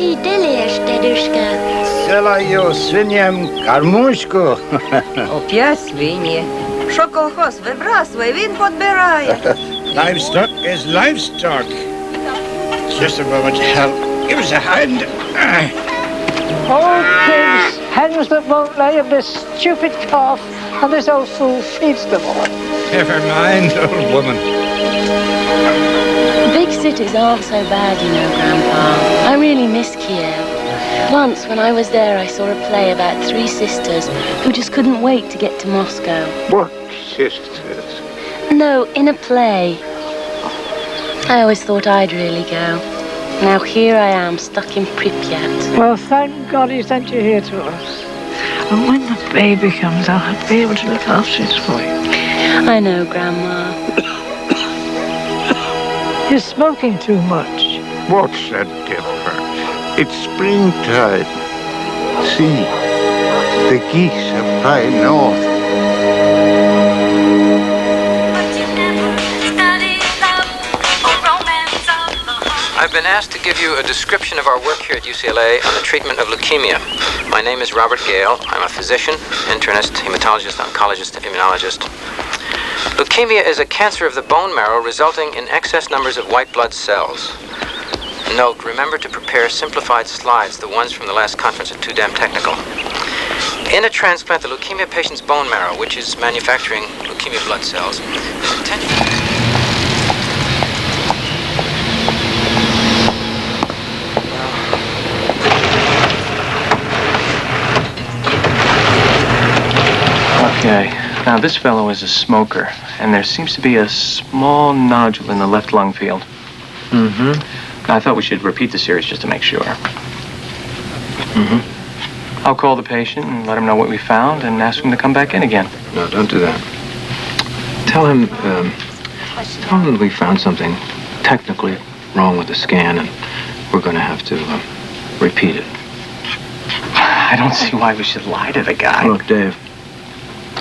ty dyliesz, deduszka? Selają свиньям кормушку. Опять свині. Що колхоз вибрасує, він подбирає. Livestock is livestock. Just a moment, help. Give us a hand. Old pigs, hens that won't lay of this stupid calf, and this old fool feeds them all. Never mind, old woman. Big cities aren't so bad, you know, Grandpa. I really miss Kiev. Once, when I was there, I saw a play about 3 sisters who just couldn't wait to get to Moscow. What sisters? No, in a play. I always thought I'd really go. Now here I am, stuck in Pripyat. Well, thank God he sent you here to us. And when the baby comes out, I'll be able to look after it for you. I know, Grandma. You're smoking too much. What's the difference? It's springtime. See, the geese are flying north. I've been asked to give you a description of our work here at UCLA on the treatment of leukemia. My name is Robert Gale. I'm a physician, internist, hematologist, oncologist, and immunologist. Leukemia is a cancer of the bone marrow resulting in excess numbers of white blood cells. Note, remember to prepare simplified slides. The ones from the last conference are too damn technical. In a transplant, the leukemia patient's bone marrow, which is manufacturing leukemia blood cells, is intended. Okay, now this fellow is a smoker, and there seems to be a small nodule in the left lung field. Mm-hmm. I thought we should repeat the series just to make sure. I'll call the patient and let him know what we found and ask him to come back in again. No, don't do that. Tell him that we found something technically wrong with the scan, and we're going to have to repeat it. I don't see why we should lie to the guy. Look, Dave,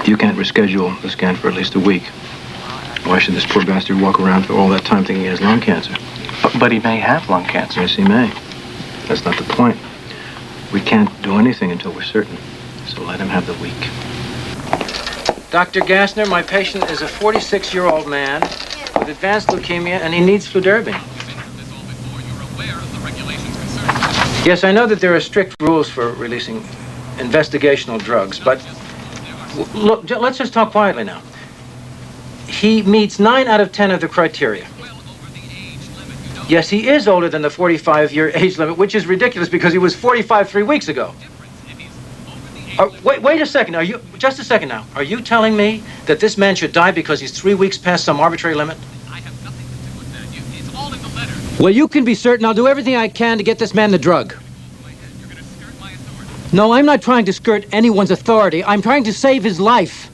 you can't reschedule the scan for at least a week. Why should this poor bastard walk around for all that time thinking he has lung cancer? But he may have lung cancer. Yes, he may. That's not the point. We can't do anything until we're certain. So let him have the week. Dr. Gassner, my patient is a 46-year-old man with advanced leukemia, and he needs fludarabine. Yes, I know that there are strict rules for releasing investigational drugs, but look, let's just talk quietly now. He meets 9 out of 10 of the criteria. Yes, he is older than the 45-year age limit, which is ridiculous because he was 45 3 weeks ago. Wait a second. Just a second now. Are you telling me that this man should die because he's 3 weeks past some arbitrary limit? I have nothing to do with that. It's all in the letter. Well, you can be certain I'll do everything I can to get this man the drug. You're going to skirt my authority. No, I'm not trying to skirt anyone's authority. I'm trying to save his life.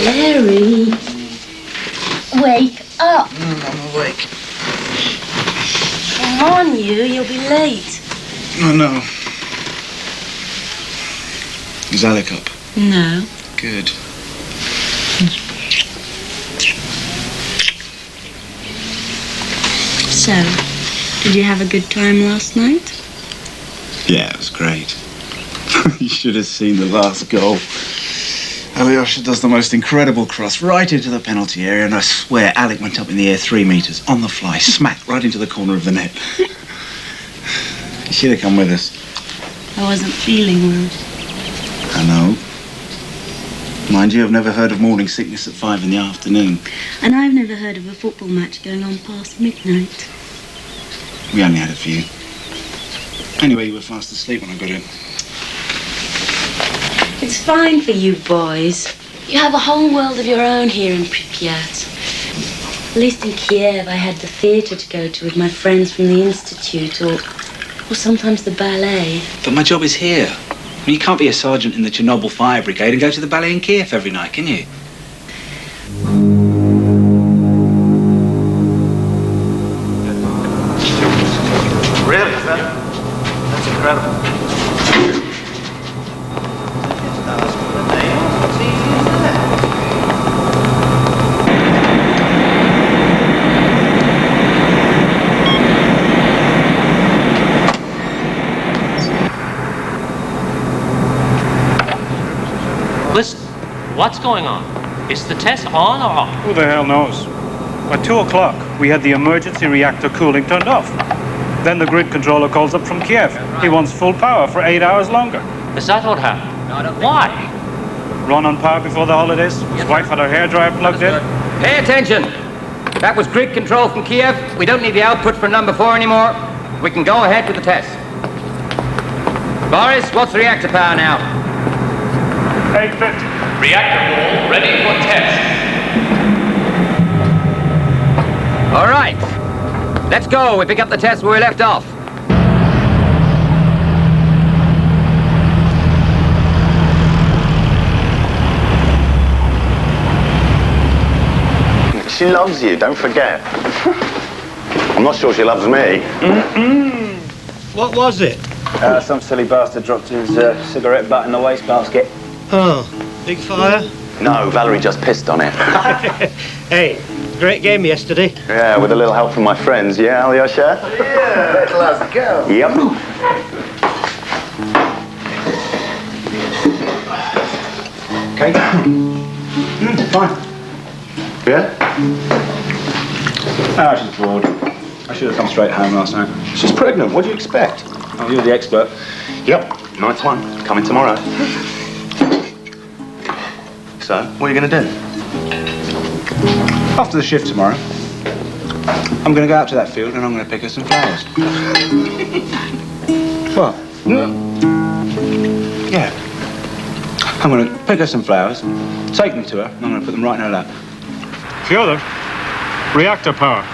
Larry, wake up. I'm awake. Come on, you'll be late. Oh, no. Is Alec up? No. Good. So, did you have a good time last night? Yeah, it was great. You should have seen the last goal. Alyosha does the most incredible cross right into the penalty area, and I swear Alec went up in the air 3 meters, on the fly, smack right into the corner of the net. You should have come with us. I wasn't feeling well. I know. Mind you, I've never heard of morning sickness at 5 in the afternoon. And I've never heard of a football match going on past midnight. We only had a few. Anyway, you were fast asleep when I got in. It's fine for you boys. You have a whole world of your own here in Pripyat. At least in Kiev, I had the theatre to go to with my friends from the institute, or sometimes the ballet. But my job is here. I mean, you can't be a sergeant in the Chernobyl fire brigade and go to the ballet in Kiev every night, can you? What's going on? Is the test on or off? Who the hell knows? At 2 o'clock, we had the emergency reactor cooling turned off. Then the grid controller calls up from Kiev. He wants full power for 8 hours longer. Is that what happened? Why? Run on power before the holidays. His wife had her hairdryer plugged in. Pay attention. That was grid control from Kiev. We don't need the output for number 4 anymore. We can go ahead with the test. Boris, what's the reactor power now? 850. Reactor wall ready for test. All right. Let's go. We pick up the test where we left off. She loves you, don't forget. I'm not sure she loves me. What was it? Some silly bastard dropped his cigarette butt in the wastebasket. Oh, big fire? No, Valerie just pissed on it. Hey, great game yesterday. Yeah, with a little help from my friends. Yeah, Alyosha? Yeah, let's go. Yep. Okay. Fine. Yeah? Ah, she's bored. I should have come straight home last night. She's pregnant. What do you expect? Oh, you're the expert. Yep. Nice one. Coming tomorrow. So, what are you going to do? After the shift tomorrow, I'm going to go out to that field and I'm going to pick her some flowers. What? Yeah. I'm going to pick her some flowers, take them to her, and I'm going to put them right in her lap. Fyodor, reactor power.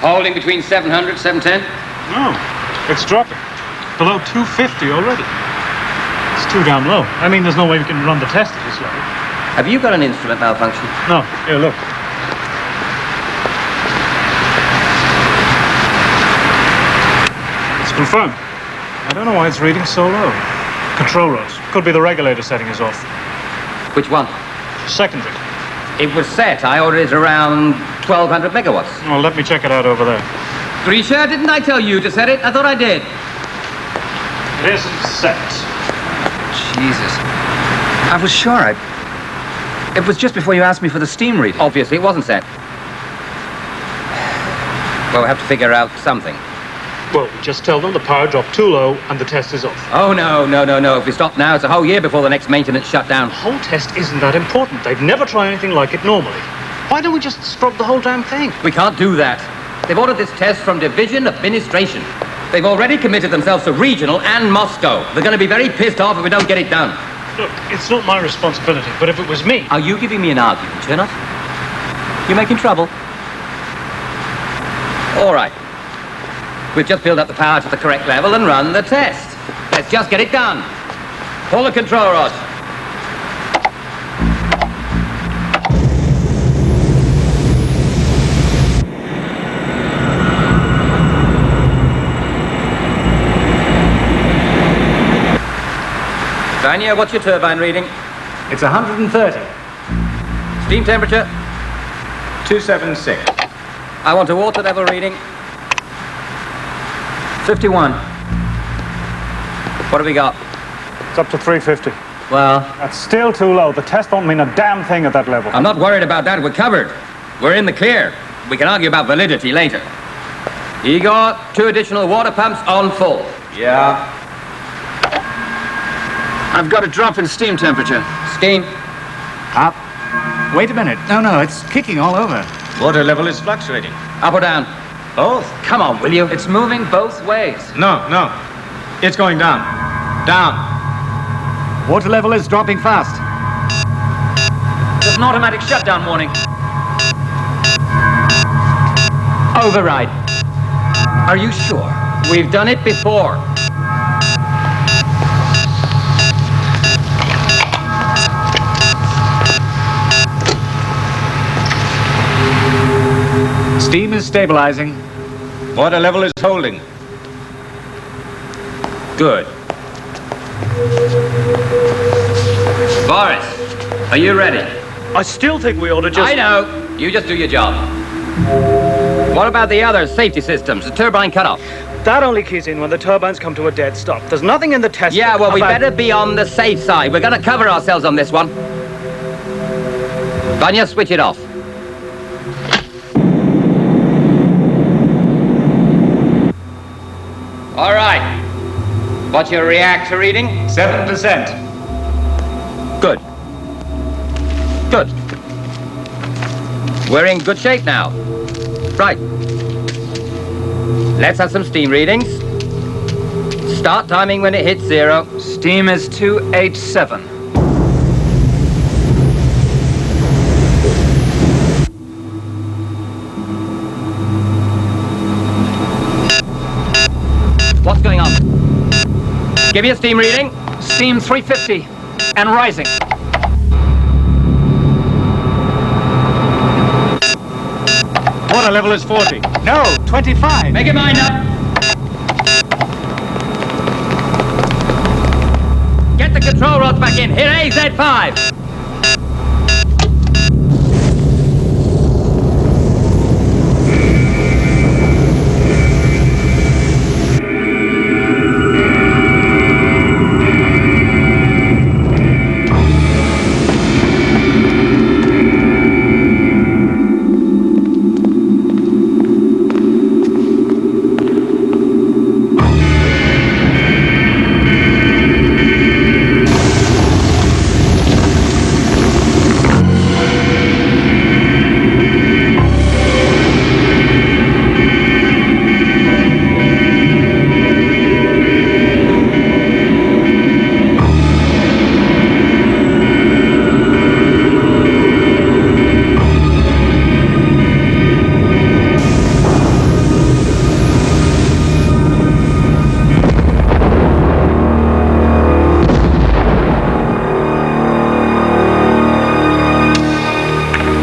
Holding between 700, 710? No, it's dropping. Below 250 already. It's too damn low. I mean, there's no way we can run the test at this level. Have you got an instrument malfunction? No, here, look. It's confirmed. I don't know why it's reading so low. Control rods. Could be the regulator setting is off. Which one? Secondary. It was set. I ordered it around 1,200 megawatts. Well, let me check it out over there. Grisha, didn't I tell you to set it? I thought I did. It isn't set. Jesus. I was sure It was just before you asked me for the steam reading. Obviously, it wasn't set. Well, we'll have to figure out something. Well, just tell them the power dropped too low and the test is off. Oh, no. If we stop now, it's a whole year before the next maintenance shutdown. The whole test isn't that important. They've never tried anything like it normally. Why don't we just scrub the whole damn thing? We can't do that. They've ordered this test from Division Administration. They've already committed themselves to regional and Moscow. They're going to be very pissed off if we don't get it done. Look, it's not my responsibility, but if it was me... Are you giving me an argument, Chernobyl? You're making trouble. All right. We've just built up the power to the correct level and run the test. Let's just get it done. Pull the control rod. Vanya, what's your turbine reading? It's 130. Steam temperature? 276. I want a water level reading. 51. What have we got? It's up to 350. Well... That's still too low. The test won't mean a damn thing at that level. I'm not worried about that. We're covered. We're in the clear. We can argue about validity later. Igor, 2 additional water pumps on full. Yeah. I've got a drop in steam temperature. Steam. Up. Wait a minute. No, it's kicking all over. Water level is fluctuating. Up or down? Both. Come on, will you? It's moving both ways. No. It's going down. Down. Water level is dropping fast. There's an automatic shutdown warning. Override. Are you sure? We've done it before. Steam is stabilizing. Water level is holding. Good. Boris, are you ready? I still think we ought to just... I know. You just do your job. What about the other safety systems, the turbine cutoff? That only keys in when the turbines come to a dead stop. There's nothing in the test... Yeah, well, we better be on the safe side. We're going to cover ourselves on this one. Vanya, switch it off. All right. What's your reactor reading? 7%. Good. Good. We're in good shape now. Right. Let's have some steam readings. Start timing when it hits 0. Steam is 287. What's going on? Give me a steam reading. Steam 350 and rising. Water level is 40. No, 25. Make your mind up. Get the control rods back in. Hit AZ5.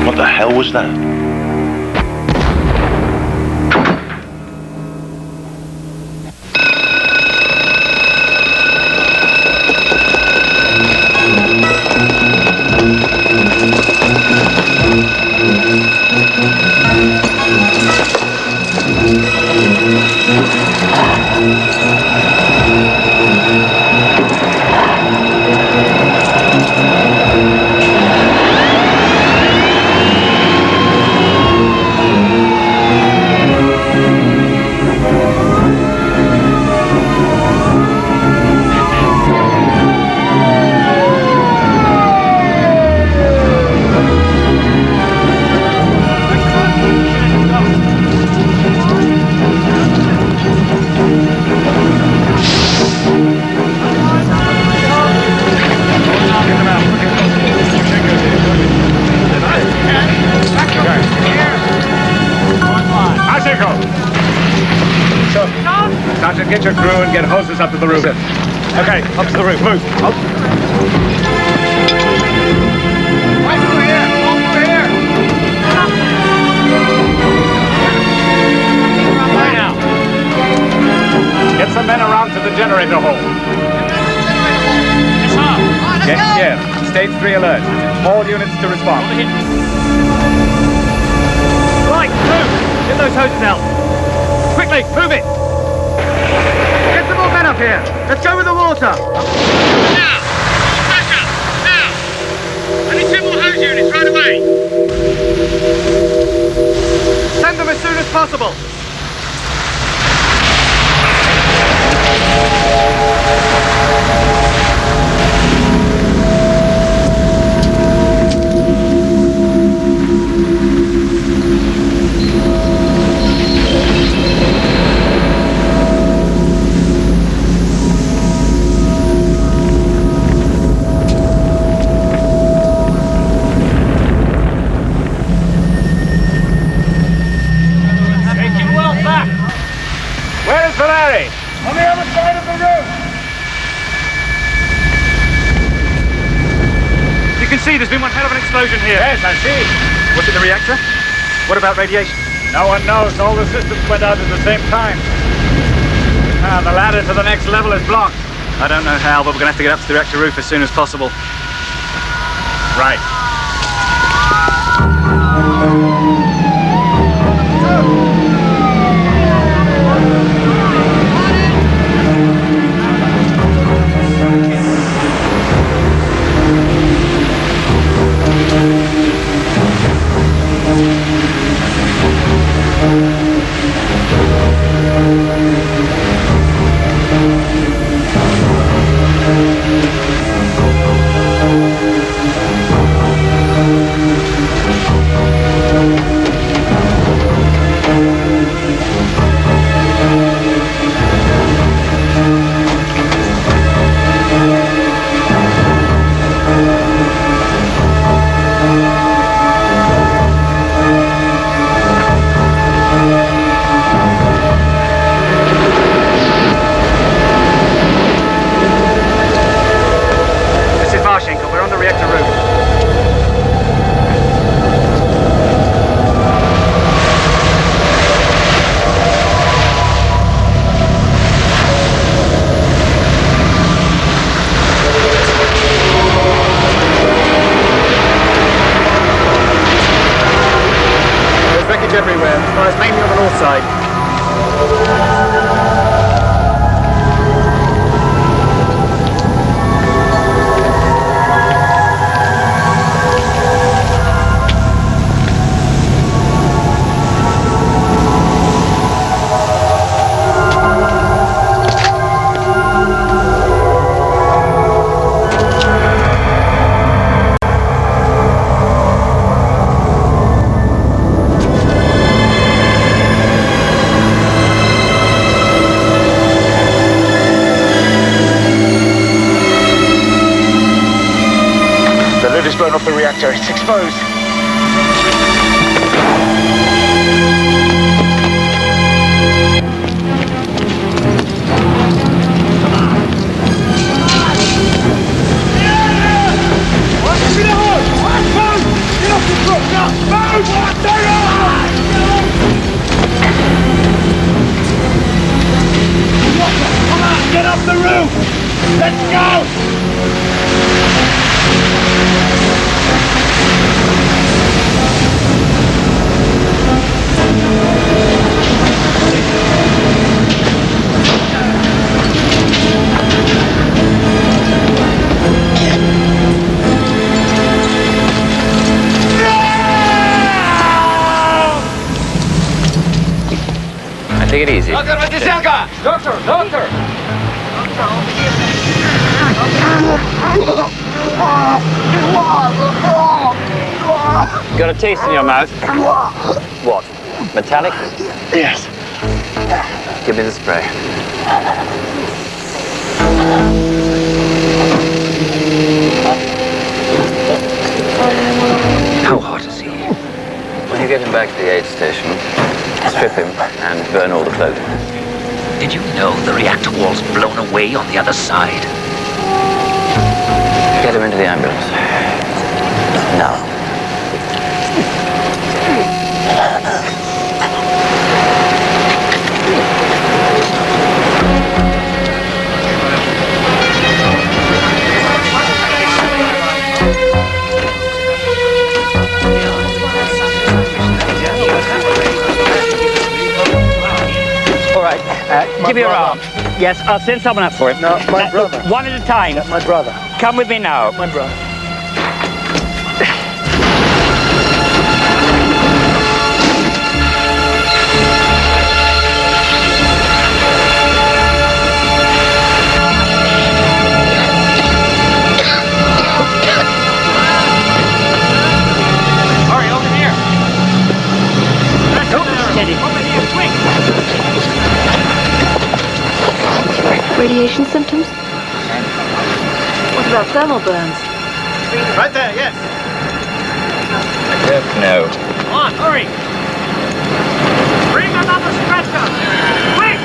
What the hell was that? Sergeant, get your crew and get hoses up to the roof. Okay, up to the roof. Move. Up. Over here. Over here. Right now. Get some men around to the generator hall. Yes, sir. Yeah. Stage 3 alert. All units to respond. Right, move. Get those hoses out. Quickly, move it. Get some more men up here. Let's go with the water. Now. Pressure. Now. I need 2 more hose units right away. Send them as soon as possible. On the other side of the room! You can see there's been one hell of an explosion here. Yes, I see. Was it the reactor? What about radiation? No one knows. All the systems went out at the same time. The ladder to the next level is blocked. I don't know how, but we're going to have to get up to the reactor roof as soon as possible. Right. just burned off the reactor. It's exposed. Get off the roof! Let's go! Take it easy. Doctor, doctor! You got a taste in your mouth? What? Metallic? Yes. Give me the spray. How hot is he? When you get him back to the aid station, strip him and burn all the clothing. Did you know the reactor wall's blown away on the other side? Get him into the ambulance. Now. All right, give me your arm. Yes, I'll send someone up for it. No, my brother. One at a time. That's my brother. Come with me now. My brother. Hurry, over here! Steady. Over here, quick! Radiation symptoms? What about thermal burns? Right there, yes. No. Come on, hurry! Bring another stretcher! Quick!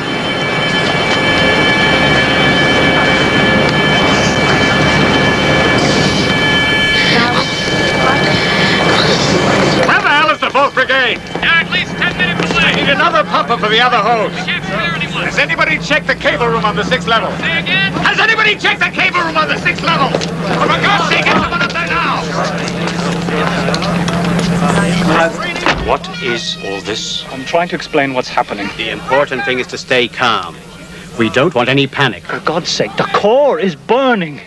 Where the hell is the boat brigade? They're at least 10 minutes away. Need another pumper for the other hose. We can't clear anyone. Has anybody checked the cable room on the 6th level? Say again? Has anybody checked the cable room on the 6th level? For God's sake, get someone up there now! What is all this? I'm trying to explain what's happening. The important thing is to stay calm. We don't want any panic. For God's sake, the core is burning.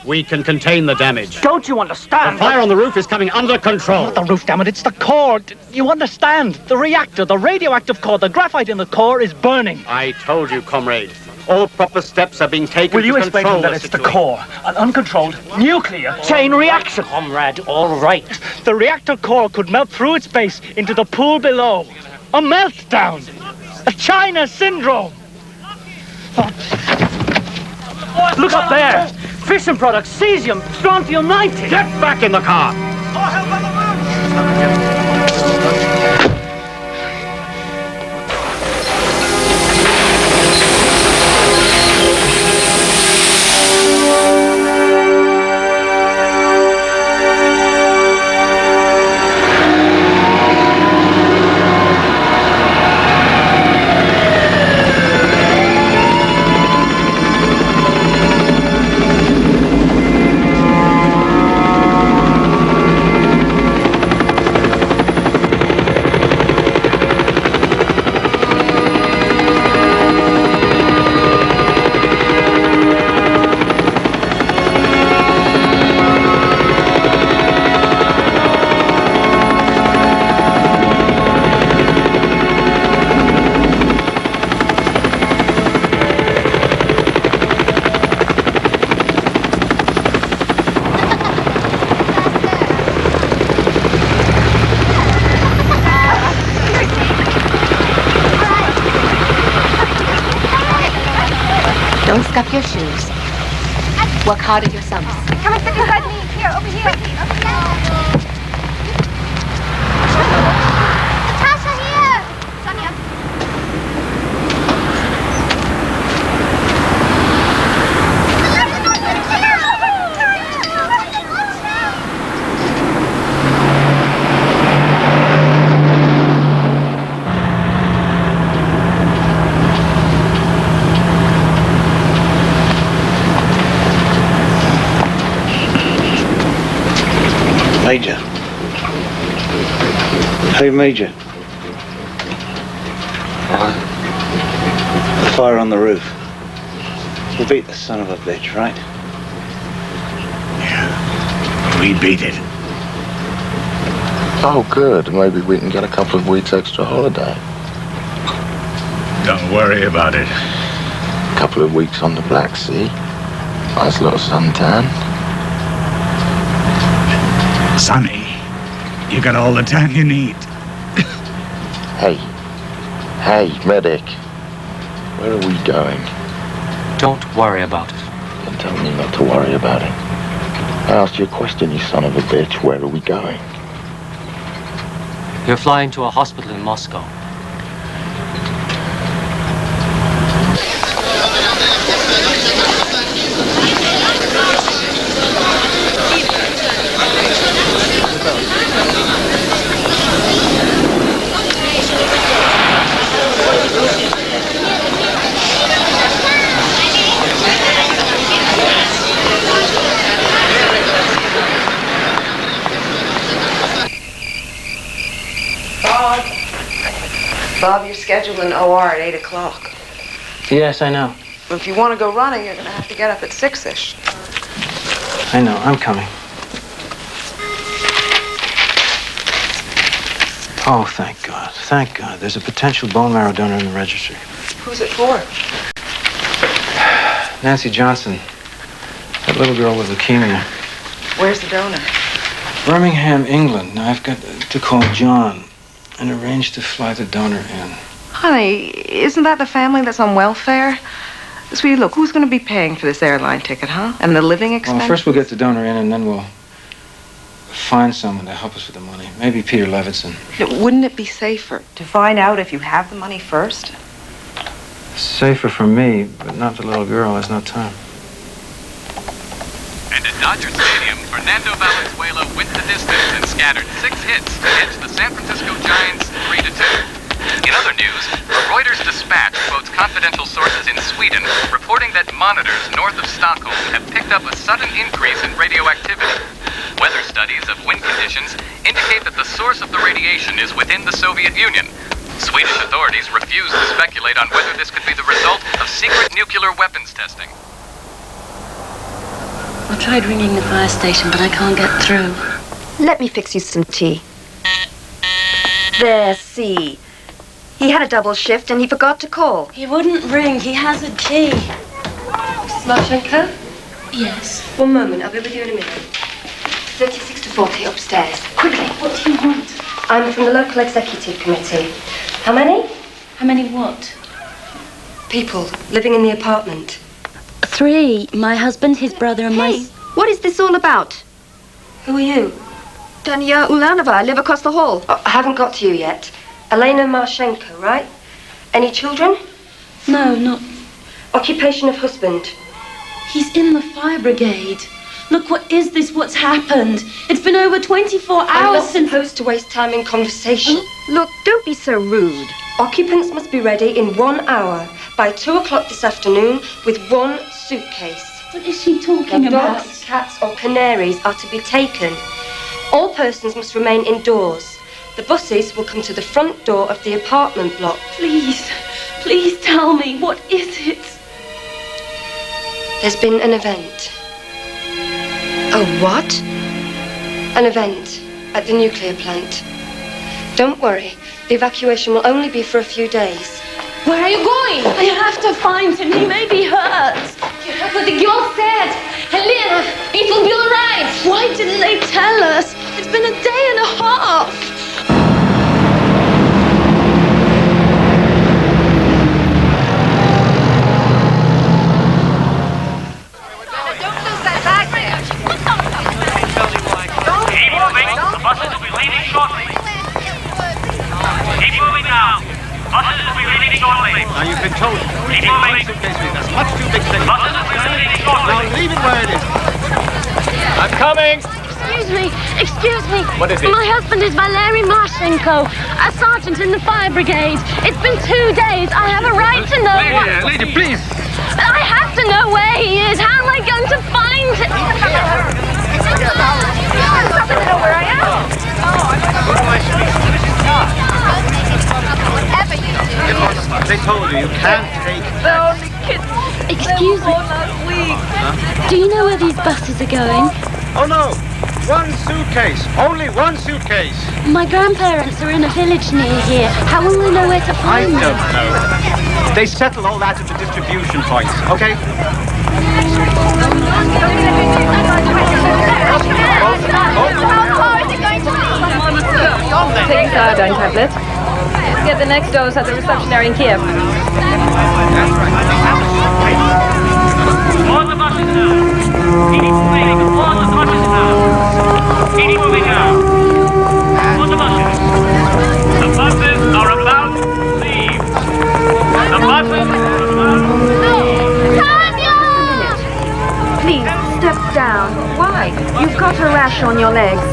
We can contain the damage. Don't you understand? The fire on the roof is coming under control. Not the roof, damn it, it's the core. You understand? The reactor, the radioactive core, the graphite in the core is burning. I told you, comrade. All proper steps are being taken Will you to explain control to them the that it's the situation. core, an uncontrolled nuclear chain reaction? Comrade, all right. The reactor core could melt through its base into the pool below. A meltdown. A China syndrome. Look up there. Fission products, cesium, strontium-90. Get back in the car. Don't scuff your shoes. Work hard at your sums. Come and sit beside me. here, over here. Natasha, here! Sonia. Major. Hey, Major. The fire on the roof. We beat the son of a bitch, right? Yeah. We beat it. Oh, good. Maybe we can get a couple of weeks extra holiday. Don't worry about it. A couple of weeks on the Black Sea. Nice little suntan. Sonny, you got all the time you need. Hey, medic. Where are we going? Don't worry about it. Then tell me not to worry about it. I asked you a question, you son of a bitch. Where are we going? You're flying to a hospital in Moscow. Bob, you're scheduled in OR at 8 o'clock. Yes, I know. Well, if you want to go running, you're going to have to get up at 6-ish. I know. I'm coming. Oh, thank God. Thank God. There's a potential bone marrow donor in the registry. Who's it for? Nancy Johnson. That little girl with leukemia. Where's the donor? Birmingham, England. Now, I've got to call John and arrange to fly the donor in. Honey, isn't that the family that's on welfare? Sweetie, look, who's going to be paying for this airline ticket, huh? And the living expenses? Well, first we'll get the donor in, and then we'll find someone to help us with the money. Maybe Peter Levinson. Wouldn't it be safer to find out if you have the money first? Safer for me, but not the little girl. There's no time. And at Dodger Stadium, Fernando Valenzuela went the distance and scattered 6 hits to edge the San Francisco Giants 3-2. In other news, a Reuters dispatch quotes confidential sources in Sweden reporting that monitors north of Stockholm have picked up a sudden increase in radioactivity. Weather studies of wind conditions indicate that the source of the radiation is within the Soviet Union. Swedish authorities refuse to speculate on whether this could be the result of secret nuclear weapons testing. I tried ringing the fire station, but I can't get through. Let me fix you some tea. There, see. He had a double shift and he forgot to call. He wouldn't ring. He has a key. Mrs. Marchenko? Yes. One moment. I'll be with you in a minute. 36 to 40 upstairs. Quickly. What do you want? I'm from the local executive committee. How many? How many what? People living in the apartment. 3. My husband, his brother, and Hey, what is this all about? Who are you? Dania Ulanova. I live across the hall. Oh, I haven't got to you yet. Elena Marchenko, right? Any children? No, not... Occupation of husband? He's in the fire brigade. Look, what is this? What's happened? It's been over 24 hours I'm not since... supposed to waste time in conversation. Look, don't be so rude. Occupants must be ready in 1 hour. By 2 o'clock this afternoon with 1 suitcase. What is she talking about? Dogs, cats or canaries are to be taken. All persons must remain indoors. The buses will come to the front door of the apartment block. Please, please tell me, what is it? There's been an event. Oh, what? An event at the nuclear plant. Don't worry, the evacuation will only be for a few days. Where are you going? I have to find him. He may be hurt. That's what the girl said. Helena, it will be all right. Why didn't they tell us? It's been a day and a half. been told. Keep moving. That's much too big to now leave it where it is. I'm coming. Excuse me. What is it? My husband is Valery Marshenko, a sergeant in the fire brigade. It's been 2 days. I have a right to know. Lady, please. But I have to know where he is. How am I going to find him? Where I am. Whatever you do. They told you can't take. They're only kids. Excuse me. Do you know where these buses are going? Oh no. One suitcase. Only one suitcase. My grandparents are in a village near here. How will they know where to I find don't them? know. They settle all that at the distribution points, okay? Take this iodine tablet. Get the next dose at the reception area in Kiev. On the buses now. Keep moving. On the buses now. Keep moving now. On the buses. The buses are about to leave. The buses are about to leave. Tanya! Please, step down. Why? You've got a rash on your legs.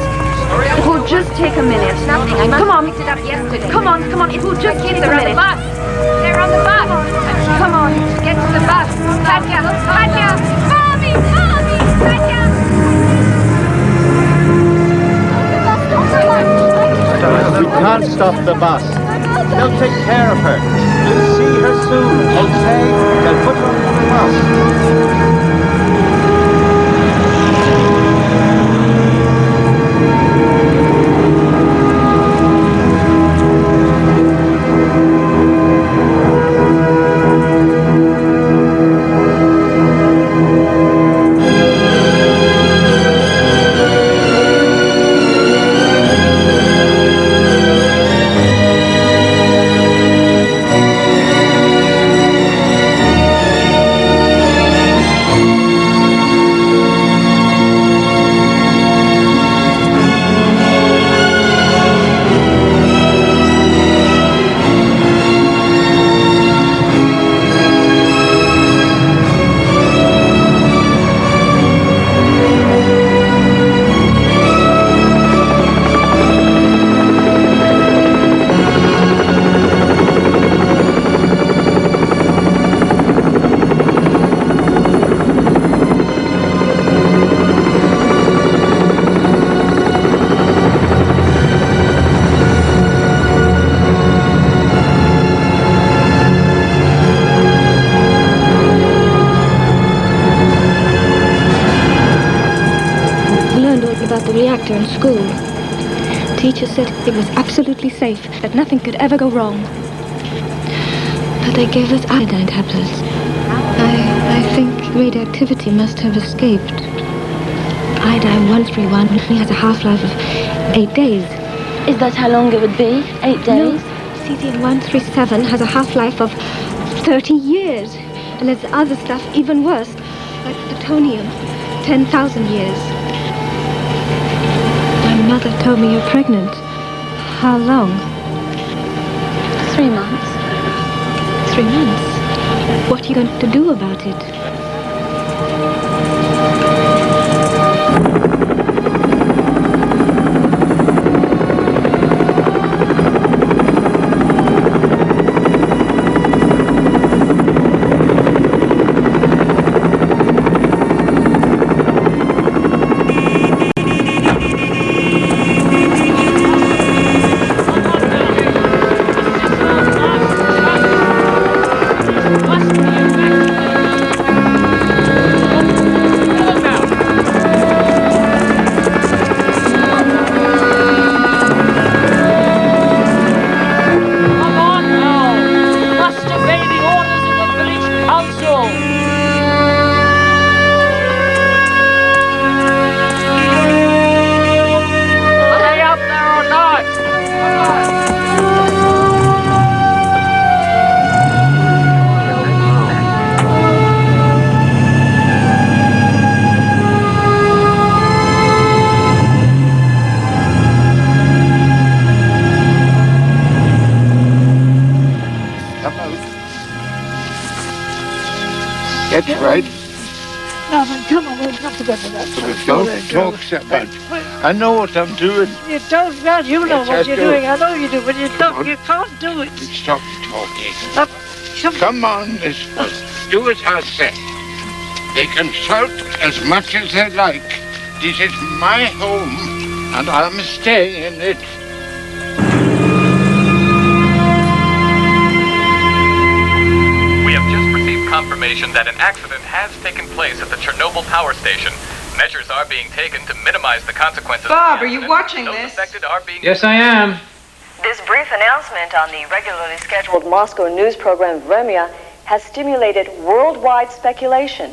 It will just take a minute. Nothing. I Come on. picked it up yesterday. Come on. It will just take a They're on minute. the bus. They're on the bus. Come on. Get to the bus. Katya! Mommy! Katya! You can't stop the bus. They'll take care of her. You'll see her soon, okay? They'll put her on the bus. The reactor in school. Teacher said it was absolutely safe, that nothing could ever go wrong. But they gave us iodine tablets. I think radioactivity must have escaped. Iodine-131 has a half-life of 8 days. Is that how long it would be? 8 days? No, cesium-137 has a half-life of 30 years. And there's other stuff even worse, like plutonium, 10,000 years. My mother told me you're pregnant. How long? 3 months. 3 months? What are you going to do about it? Don't talk so much. I know what I'm doing. You don't, man. You know Yes, what I you're do. doing. I know you do, but you don't. You can't do it. Stop talking. Come on, Miss Wells. Do as I say. They can shout as much as they like. This is my home, and I'm staying in it. We have just received confirmation that an accident has taken place at the Chernobyl power station. Measures are being taken to minimize the consequences. Bob, are you watching Those this? affected are being... Yes, I am. This brief announcement on the regularly scheduled Moscow news program Vremya has stimulated worldwide speculation.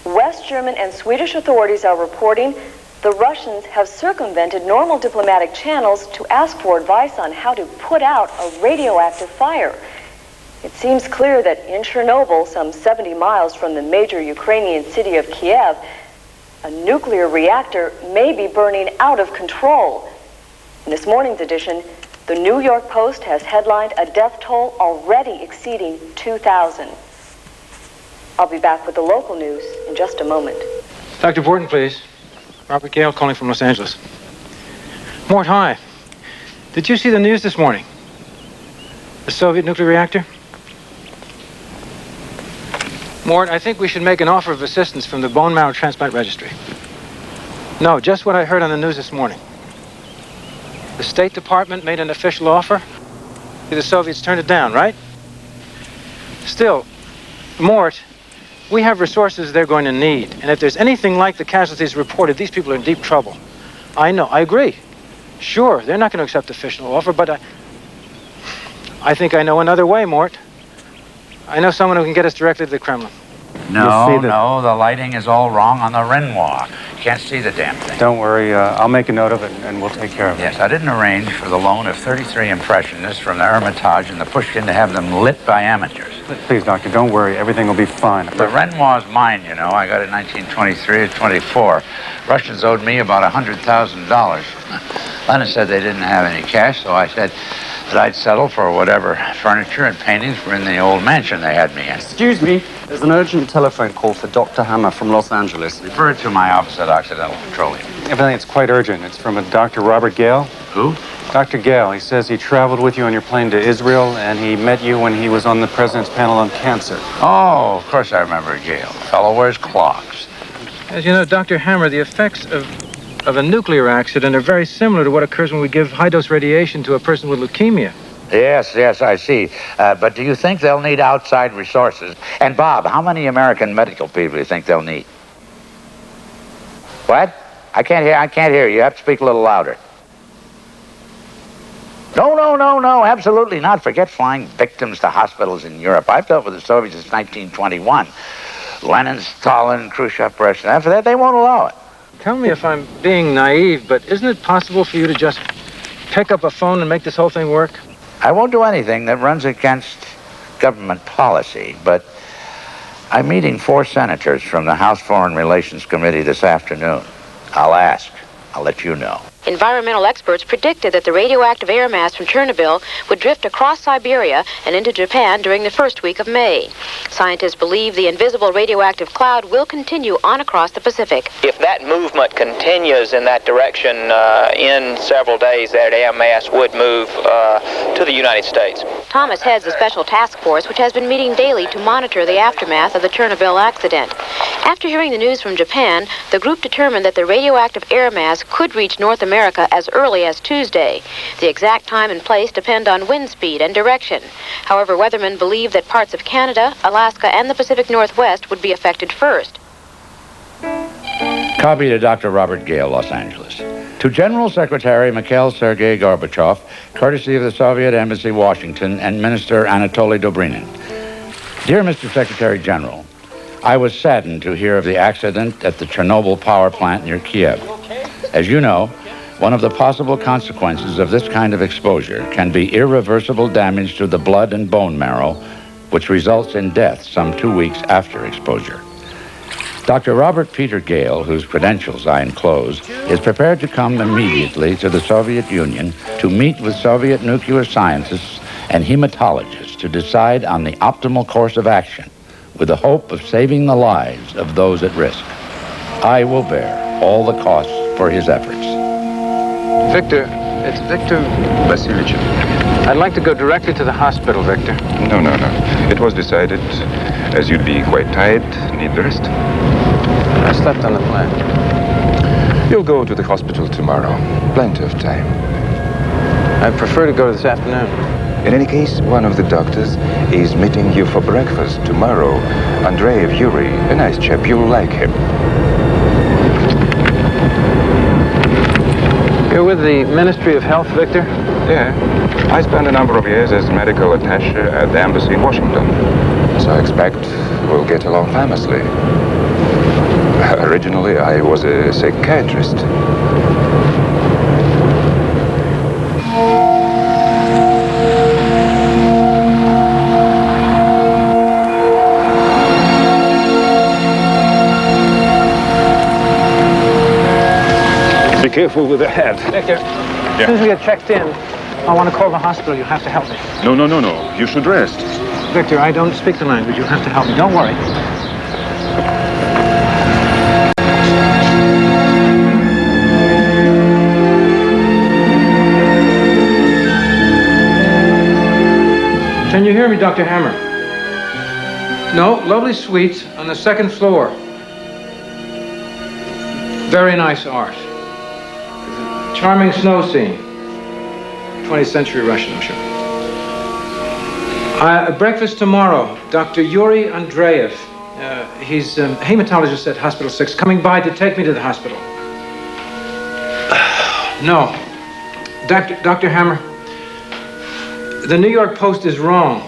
West German and Swedish authorities are reporting the Russians have circumvented normal diplomatic channels to ask for advice on how to put out a radioactive fire. It seems clear that in Chernobyl, some 70 miles from the major Ukrainian city of Kiev, a nuclear reactor may be burning out of control. In this morning's edition, the New York Post has headlined a death toll already exceeding 2,000. I'll be back with the local news in just a moment. Dr. Borton, please. Robert Gale calling from Los Angeles. Mort, hi. Did you see the news this morning? The Soviet nuclear reactor? Mort, I think we should make an offer of assistance from the bone marrow transplant registry. No, just what I heard on the news this morning. The State Department made an official offer. The Soviets turned it down, right? Still, Mort, we have resources they're going to need. And if there's anything like the casualties reported, these people are in deep trouble. I know, I agree. Sure, they're not going to accept the official offer, but I think I know another way, Mort. I know someone who can get us directly to the Kremlin. No, the lighting is all wrong on the Renoir. Can't see the damn thing. Don't worry, I'll make a note of it and we'll take care of it. Yes, I didn't arrange for the loan of 33 impressionists from the Hermitage and the Pushkin to have them lit by amateurs. Please, Doctor, don't worry. Everything will be fine. The Renoir's mine, you know. I got it in 1923 or 24. Russians owed me about $100,000. Lenin said they didn't have any cash, so I said that I'd settle for whatever furniture and paintings were in the old mansion they had me in. Excuse me, there's an urgent telephone call for Dr. Hammer from Los Angeles. Refer it to my office at Occidental Petroleum. Everything is quite urgent. It's from a Dr. Robert Gale. Who? Dr. Gale. He says he traveled with you on your plane to Israel, and he met you when he was on the president's panel on cancer. Oh, of course I remember Gale. Fellow wears clogs. As you know, Dr. Hammer, the effects of a nuclear accident are very similar to what occurs when we give high-dose radiation to a person with leukemia. Yes, I see. But do you think they'll need outside resources? And Bob, how many American medical people do you think they'll need? What? I can't hear you. You have to speak a little louder. No, absolutely not. Forget flying victims to hospitals in Europe. I've dealt with the Soviets since 1921. Lenin, Stalin, Khrushchev, Brezhnev. After that, they won't allow it. Tell me if I'm being naive, but isn't it possible for you to just pick up a phone and make this whole thing work? I won't do anything that runs against government policy, but I'm meeting 4 senators from the House Foreign Relations Committee this afternoon. I'll ask. I'll let you know. Environmental experts predicted that the radioactive air mass from Chernobyl would drift across Siberia and into Japan during the first week of May. Scientists believe the invisible radioactive cloud will continue on across the Pacific. If that movement continues in that direction in several days, that air mass would move to the United States. Thomas heads a special task force which has been meeting daily to monitor the aftermath of the Chernobyl accident. After hearing the news from Japan, the group determined that the radioactive air mass could reach North America as early as Tuesday. The exact time and place depend on wind speed and direction. However, weathermen believe that parts of Canada, Alaska, and the Pacific Northwest would be affected first. Copy to Dr. Robert Gale, Los Angeles. To General Secretary Mikhail Sergei Gorbachev, courtesy of the Soviet Embassy, Washington, and Minister Anatoly Dobrinin. Dear Mr. Secretary General, I was saddened to hear of the accident at the Chernobyl power plant near Kiev. As you know, one of the possible consequences of this kind of exposure can be irreversible damage to the blood and bone marrow, which results in death some 2 weeks after exposure. Dr. Robert Peter Gale, whose credentials I enclose, is prepared to come immediately to the Soviet Union to meet with Soviet nuclear scientists and hematologists to decide on the optimal course of action, with the hope of saving the lives of those at risk. I will bear all the costs for his efforts. Victor, it's Victor Vasilyevich. I'd like to go directly to the hospital, Victor. No. It was decided, as you'd be quite tired, need the rest. I slept on the plane. You'll go to the hospital tomorrow. Plenty of time. I prefer to go this afternoon. In any case, one of the doctors is meeting you for breakfast tomorrow. Andrei Yuri, a nice chap. You'll like him. You're with the Ministry of Health, Victor? Yeah. I spent a number of years as medical attaché at the embassy in Washington. So I expect we'll get along famously. Originally, I was a psychiatrist. Be careful with the head. Victor, as soon as we get checked in, I want to call the hospital. You have to help me. No. You should rest. Victor, I don't speak the language. You have to help me. Don't worry. Can you hear me, Dr. Hammer? No, lovely suites on the second floor. Very nice art. Charming snow scene. 20th century Russian, I'm sure. Breakfast tomorrow. Dr. Yuri Andreev. He's a hematologist at Hospital 6, coming by to take me to the hospital. No. Dr. Hammer, the New York Post is wrong.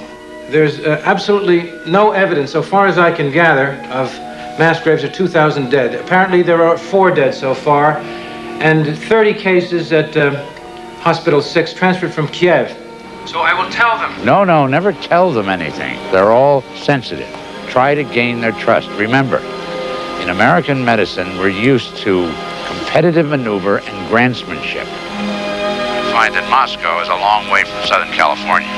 There's absolutely no evidence, so far as I can gather, of mass graves of 2,000 dead. Apparently there are 4 dead so far, and 30 cases at Hospital 6 transferred from Kiev. So I will tell them. No, never tell them anything. They're all sensitive. Try to gain their trust. Remember, in American medicine, we're used to competitive maneuver and grantsmanship. You find that Moscow is a long way from Southern California.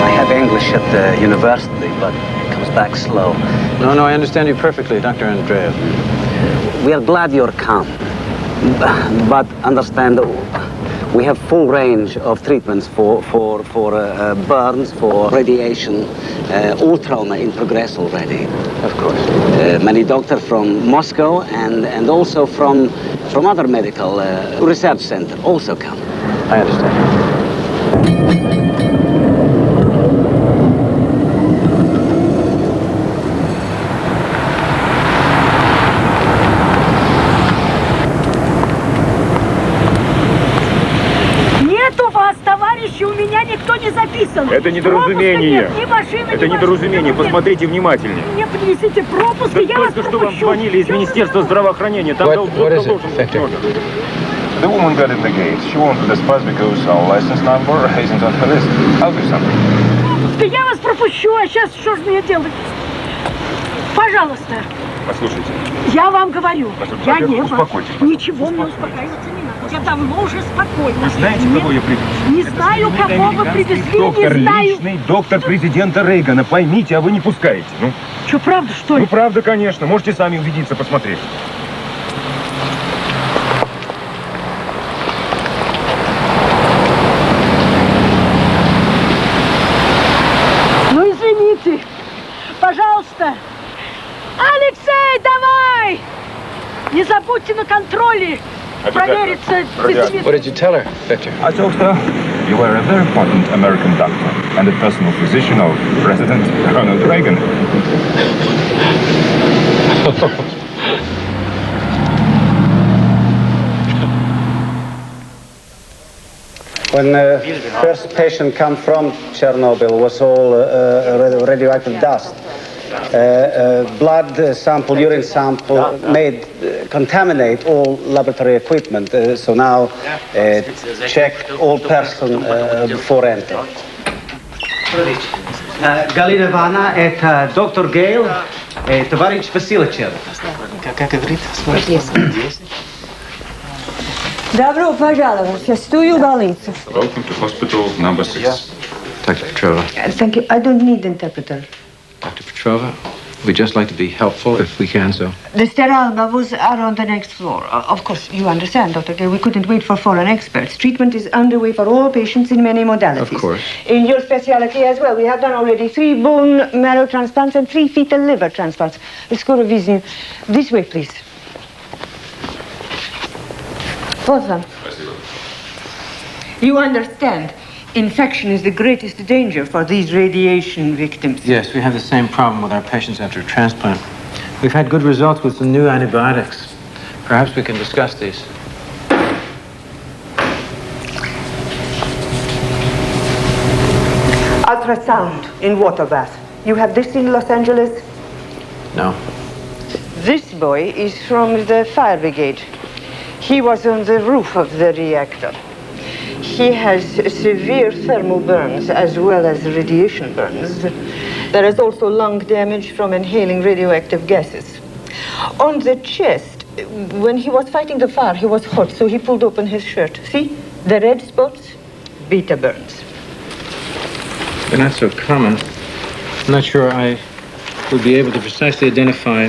I have English at the university, but it comes back slow. No, I understand you perfectly, Dr. Andreev. We are glad you're come, but understand we have full range of treatments for burns, for radiation. All trauma in progress already. Of course. Many doctors from Moscow and also from other medical research center also come. I understand. У меня никто не записан. Это недоразумение. Нет, ни машины, Это недоразумение. Посмотрите внимательнее. Мне принесите пропуск, да я вас только что вам звонили из Министерства здравоохранения. Там должен быть номер. The woman got in the gate. She wanted the pass because our license number isn't on her list. I'll do something. Да я вас пропущу, а сейчас что же мне делать? Пожалуйста. Послушайте. Я вам говорю, я не успокойтесь. Ничего мне успокаиваться не надо. Я давно уже спокойна. Вы знаете, кого я привез? Не знаю, кого вы привезли, доктор, не знаю. Личный доктор президента Рейгана. Поймите, а вы не пускаете. Ну. Что, правда, что ли? Ну, правда, конечно. Можете сами убедиться, посмотреть. Ну, извините. Пожалуйста. Алексей, давай! Не забудьте на контроле провериться. What did you tell her, Victor? I told her you were a very important American doctor and the personal physician of President Ronald Reagan. When the first patient came from Chernobyl, was all radioactive dust. Blood sample, urine sample contaminate all laboratory equipment. So now check all person before entry. Галина Ивановна, это доктор Гейл, товарищ Васильевич. Как говорит? Добро пожаловать в шестую больницу. Welcome to hospital number 6. Dr. Petrova. Thank you. I don't need interpreter. Dr. Petrova, we'd just like to be helpful if we can, so. The sterile bubbles are on the next floor. Of course, you understand, Dr. Gale, we couldn't wait for foreign experts. Treatment is underway for all patients in many modalities. Of course. In your specialty as well, we have done already 3 bone marrow transplants and 3 fetal liver transplants. Let's go to visit. This way, please. Wolfram. You understand, infection is the greatest danger for these radiation victims. Yes, we have the same problem with our patients after a transplant. We've had good results with some new antibiotics. Perhaps we can discuss these. Ultrasound in water bath. You have this in Los Angeles? No. This boy is from the fire brigade. He was on the roof of the reactor. He has severe thermal burns as well as radiation burns. There is also lung damage from inhaling radioactive gases. On the chest, when he was fighting the fire, he was hot, so he pulled open his shirt. See? The red spots? Beta burns. They're not so common. I'm not sure I would be able to precisely identify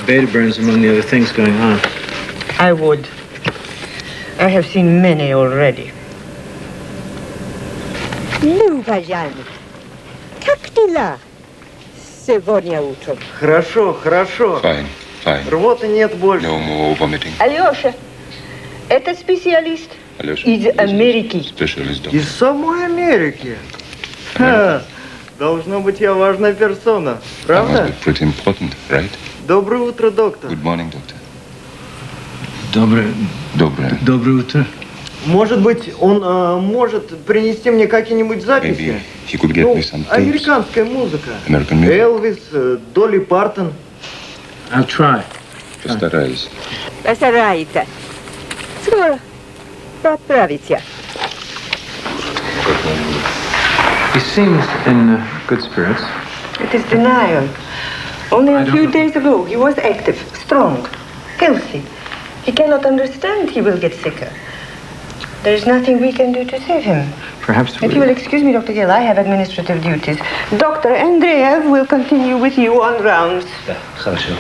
beta burns among the other things going on. I would. I have seen many already. Ну, Бажаник, как дела сегодня утром? Хорошо, хорошо. Fine, fine. Рвоты нет больше. No more vomiting. Алеша, это специалист из Америки. Specialist Из самой Америки. Ха, должно быть, я важная персона, правда? Must be pretty important, right? Доброе утро, доктор. Good morning, doctor. Доброе утро. Может быть, он может принести мне какие-нибудь записи? Maybe he could get me some tapes. Американская музыка. American music. Элвис, Долли Партон. I'll try. Постараюсь. Постарайся. Скоро поправится. He seems in good spirits. It is denial. Only a few days ago, he was active, strong, healthy. He cannot understand he will get sicker. There is nothing we can do to save him. Perhaps If you will excuse me, Dr. Gill, I have administrative duties. Dr. Andreev will continue with you on rounds. Хорошо.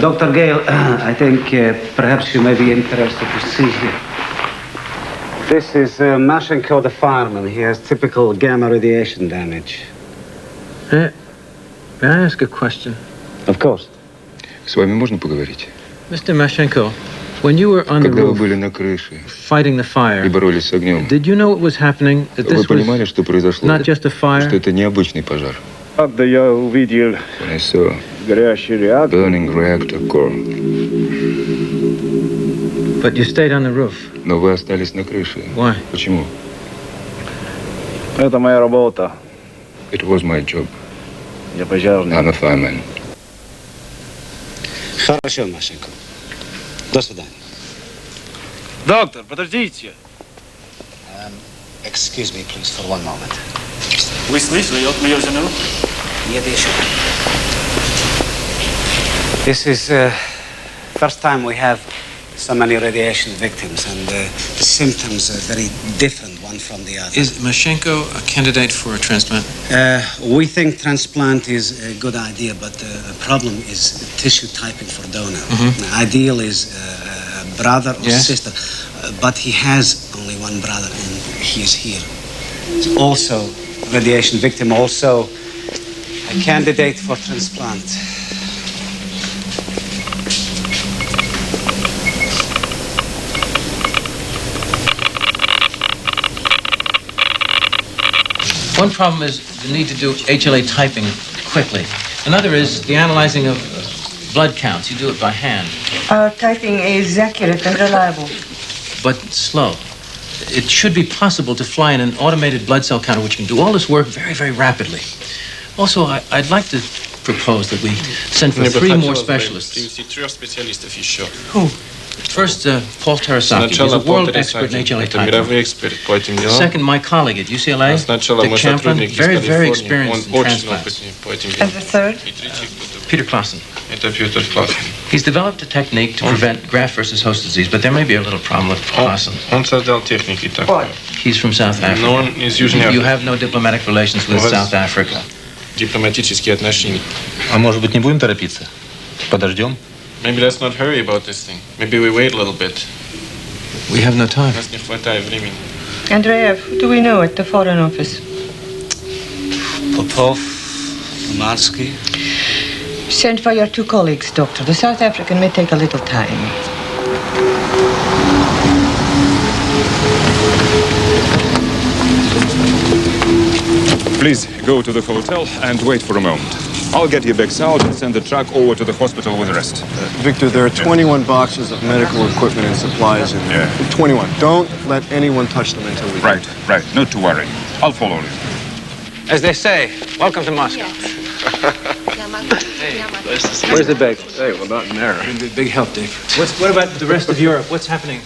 Dr. Gale, I think perhaps you may be interested to see here. This is Mashenko, the fireman. He has typical gamma radiation damage. May I ask a question? Of course. С вами можно поговорить? Mr. Mashenko, when you were on the Когда вы roof были на крыше fighting the fire, и боролись с огнем, did you know what was happening? That вы this понимали, was что произошло? not just a fire? Что это необычный пожар? Когда я увидел When I saw горящий реактор, burning reactor core. But you stayed on the roof. Но вы остались на крыше. Why? Почему? это моя работа. It was my job. Я пожарный. I'm a fireman. Хорошо, Машенко. До свидания. Доктор, подождите. Excuse me, please, for one moment. Вы слышали от мою жену? Нет еще. This is first time we have so many radiation victims, and the symptoms are very different one from the other. Is Mashenko a candidate for a transplant? We think transplant is a good idea, but the problem is tissue typing for donor. The ideal is brother or Yes. sister, but he has only one brother, and he is here. He's also radiation victim, also a candidate for transplant. One problem is the need to do HLA typing quickly. Another is the analyzing of blood counts. You do it by hand, Our typing is accurate and reliable. but slow. It should be possible to fly in an automated blood cell counter which can do all this work very, very rapidly. Also, I'd like to propose that we send for 3 more specialists. Принести 3 специалистов еще. Who? First, Paul Terasaki. He's a world expert in HLA typing. Second, my colleague at UCLA, Dick Champlin, very experienced in transplants. And the third? Peter Clausen. He's developed a technique to prevent graft versus host disease, but there may be a little problem with Clausen. What? He's from South Africa. You have no diplomatic relations with South Africa. Дипломатические отношения. А может быть, не будем торопиться? Подождем? Maybe let's not hurry about this thing. Maybe we wait a little bit. We have no time. У нас не хватает времени. Andreev, who do we know at the Foreign Office? Popov, Mansky. Send for your two colleagues, Doctor. The South African may take a little time. Please go to the hotel and wait for a moment. I'll get you back south and send the truck over to the hospital with the rest. Victor, there are 21 boxes of medical equipment and supplies in there. 21. Don't let anyone touch them until we... Right. Not to worry. I'll follow you. As they say, welcome to Moscow. Where's the bag? Hey, well, not in there. Big help, Dave. What about the rest of Europe? What's happening?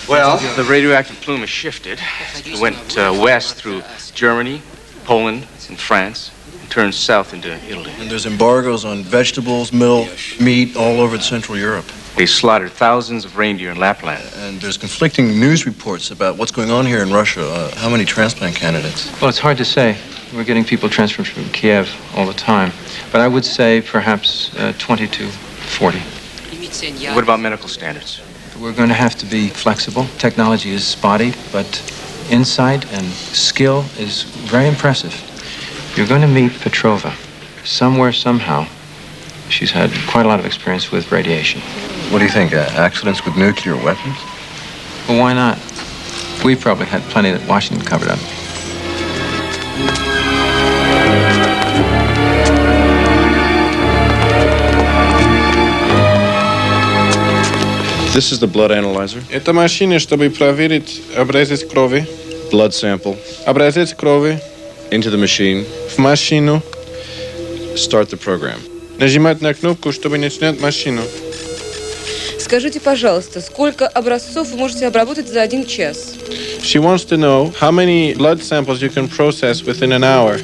Well, the radioactive plume has shifted. It went west through Germany, Poland, and France, and turned south into Italy. And there's embargoes on vegetables, milk, meat all over Central Europe. They slaughtered thousands of reindeer in Lapland. And there's conflicting news reports about what's going on here in Russia. How many transplant candidates? Well, it's hard to say. We're getting people transferred from Kiev all the time. But I would say perhaps 20 to 40. What about medical standards? We're going to have to be flexible. Technology is spotty, but insight and skill is very impressive. You're going to meet Petrova. Somewhere, somehow, she's had quite a lot of experience with radiation. What do you think? Accidents with nuclear weapons? Well, why not? We've probably had plenty that Washington covered up. This is the blood analyzer. Это машина, чтобы проверить образец крови. Blood sample. Образец крови. Into the machine. В машину. Start the program. Нажимать на кнопку, чтобы начинать машину. Скажите, пожалуйста, сколько образцов вы можете обработать за 1 час? She wants to know how many blood samples you can process within an hour.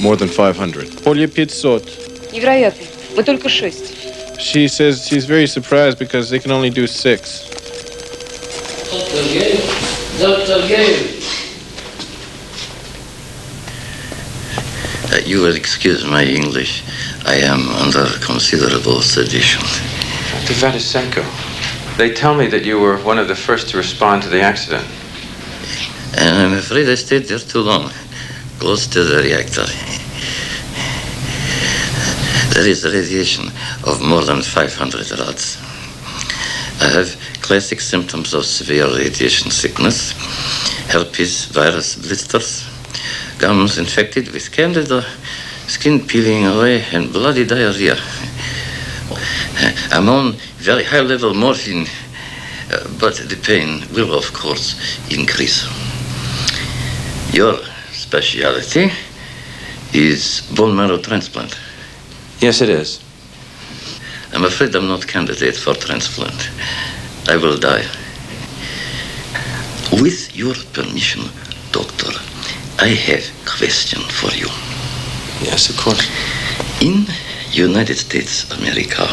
More than 500. Более 500. Невероятно. Мы только 6. She says she's very surprised because they can only do 6. You will excuse my English. I am under considerable sedation. Dr. Vatisenko, they tell me that you were one of the first to respond to the accident. And I'm afraid I stayed there too long, close to the reactor. There is radiation of more than 500 rods. I have classic symptoms of severe radiation sickness, herpes virus blisters, gums infected with candida, skin peeling away, and bloody diarrhea. I'm on very high-level morphine, but the pain will, of course, increase. Your specialty is bone marrow transplant. Yes, it is. I'm afraid I'm not candidate for transplant. I will die. With your permission, doctor, I have a question for you. Yes, of course. In United States, America,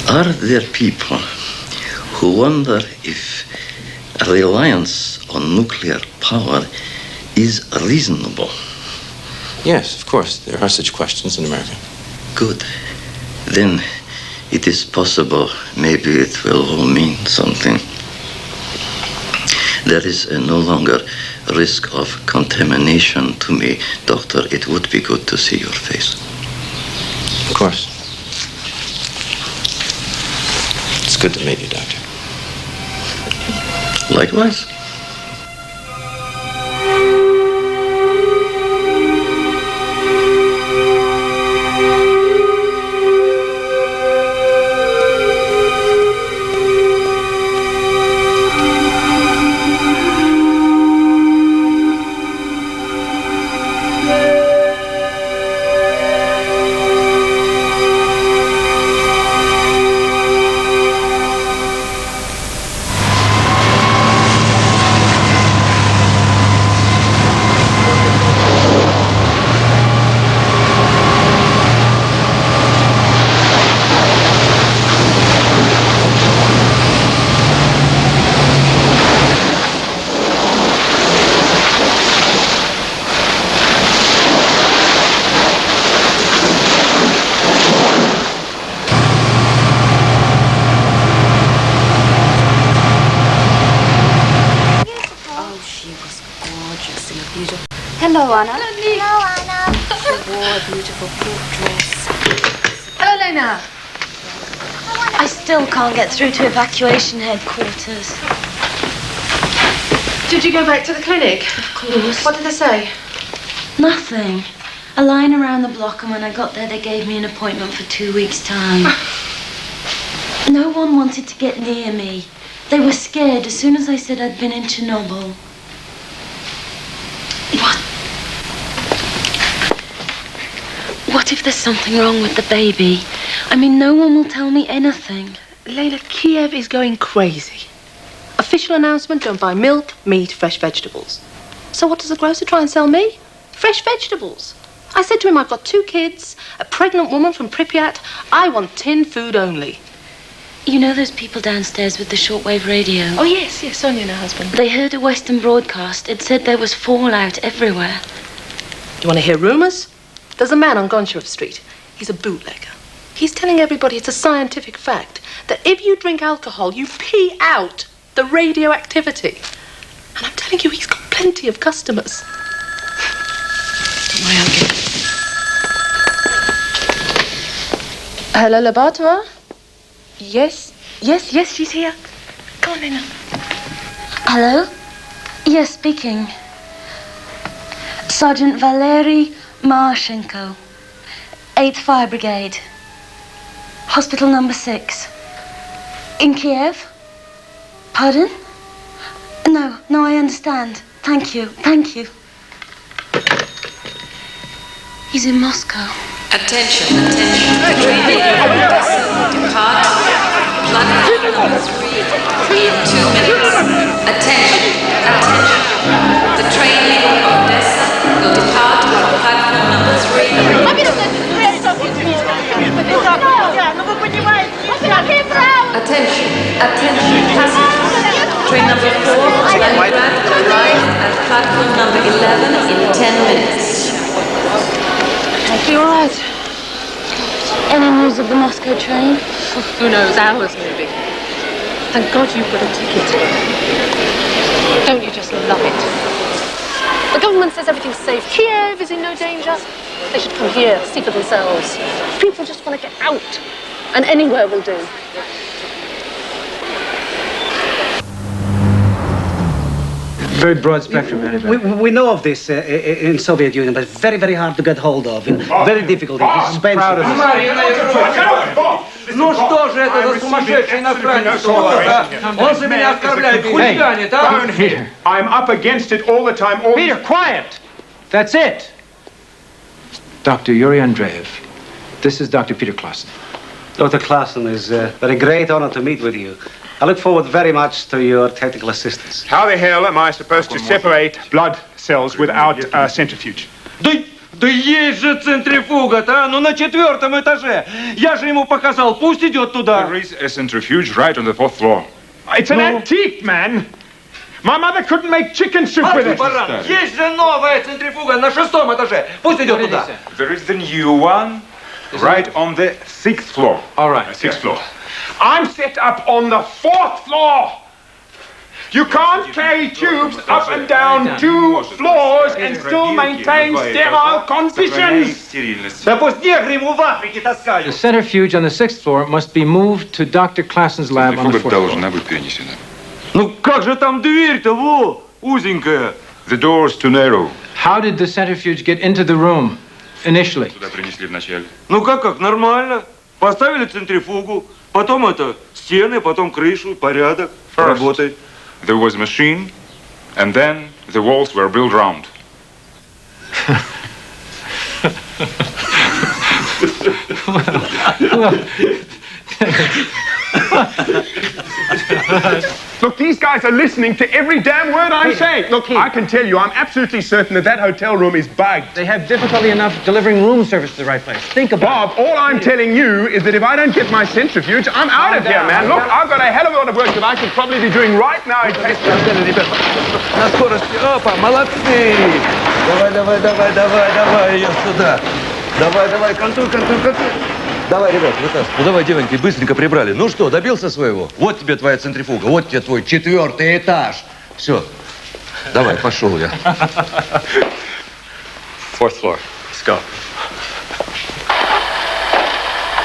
are there people who wonder if reliance on nuclear power is reasonable? Yes, of course. There are such questions in America. Good. Then it is possible maybe it will all mean something. There is no longer risk of contamination to me. Doctor, it would be good to see your face. Of course. It's good to meet you, Doctor. Likewise. Hello, Anna. Hello, Anna. She wore a beautiful pink dress. Hello, Lena. I still can't get through to evacuation headquarters. Did you go back to the clinic? Of course. What did they say? Nothing. A line around the block, and when I got there, they gave me an appointment for 2 weeks' time. No one wanted to get near me. They were scared as soon as I said I'd been in Chernobyl. What if there's something wrong with the baby? I mean, no one will tell me anything. Lena, Kiev is going crazy. Official announcement, don't buy milk, meat, fresh vegetables. So what does the grocer try and sell me? Fresh vegetables. I said to him, I've got 2 kids, a pregnant woman from Pripyat. I want tin food only. You know those people downstairs with the shortwave radio? Oh, yes, Sonia and her husband. They heard a Western broadcast. It said there was fallout everywhere. You want to hear rumors? There's a man on Goncharev Street. He's a bootlegger. He's telling everybody it's a scientific fact that if you drink alcohol, you pee out the radioactivity. And I'm telling you, he's got plenty of customers. Don't worry, I'll get it. Hello, Labatova? Yes, she's here. Go on, Lena. Hello? Yes, speaking. Sergeant Valery Marshenko, 8th Fire Brigade. Hospital number 6. In Kiev? Pardon? No, I understand. Thank you. He's in Moscow. Attention. Train Odessa will depart. Platform number 3 in 2 minutes. Attention. The train leaving Odessa will depart on platform number 3. Attention. Passengers. Train number 4, Leningrad, arrives at platform number 11 in 10 minutes. Are you all right? Any news of the Moscow train? Who knows, hours maybe. Thank God you've got a ticket. Don't you just love it? The government says everything's safe. Kiev is in no danger. They should come here, see for themselves. People just want to get out. And anywhere will do. Very broad spectrum, anyway. We know of this in Soviet Union, but it's very, very hard to get hold of. Very difficult. It's expensive. Ну что же это за сумасшедший иностранец? Он за меня оскорбляет, хулиганит, а? Peter, I'm up against it all the time. Peter, quiet! That's it. Dr. Yuri Andreev, this is Dr. Peter Klassen. Dr. Klassen, it's a very great honor to meet with you. I look forward very much to your technical assistance. How the hell am I supposed to separate blood cells without a centrifuge? Да есть же центрифуга-то, ну на 4-м этаже. Я же ему показал, пусть идет туда. There is a centrifuge right on the 4th floor. It's an antique, man. My mother couldn't make chicken soup with it. Есть же новая центрифуга на 6-м этаже. Пусть идет туда. There is the new one right on the 6th floor. All right. 6th floor. I'm set up on the 4th floor. You can't carry tubes up and down 2 floors and still maintain sterile conditions. Да пусть негры ему в Африке таскают. The centrifuge on the 6th floor must be moved to Dr. Klassen's lab on the 4th floor. быть перенесена. Ну как же там дверь-то, во, узенькая. The door's too narrow. How did the centrifuge get into the room initially? Туда принесли вначале. Ну как, нормально. Поставили центрифугу, потом стены, потом крышу, порядок, работает. There was a machine, and then the walls were built round. Look, these guys are listening to every damn word I'm saying. Look, I can tell you, I'm absolutely certain that hotel room is bugged. They have difficulty enough delivering room service to the right place. Think about Bob, all I'm telling you is that if I don't get my centrifuge, I'm out of here, man. Look, I've got a hell of a lot of work that I could probably be doing right now in case На скорости, опа, молодцы! Давай ее сюда. Давай, контур. Давай, ребят, вытаскивай. Ну давай, девоньки, быстренько прибрали. Ну что, добился своего? Вот тебе твоя центрифуга, вот тебе твой 4-й этаж. Все, давай, пошел я. Fourth floor. Let's go.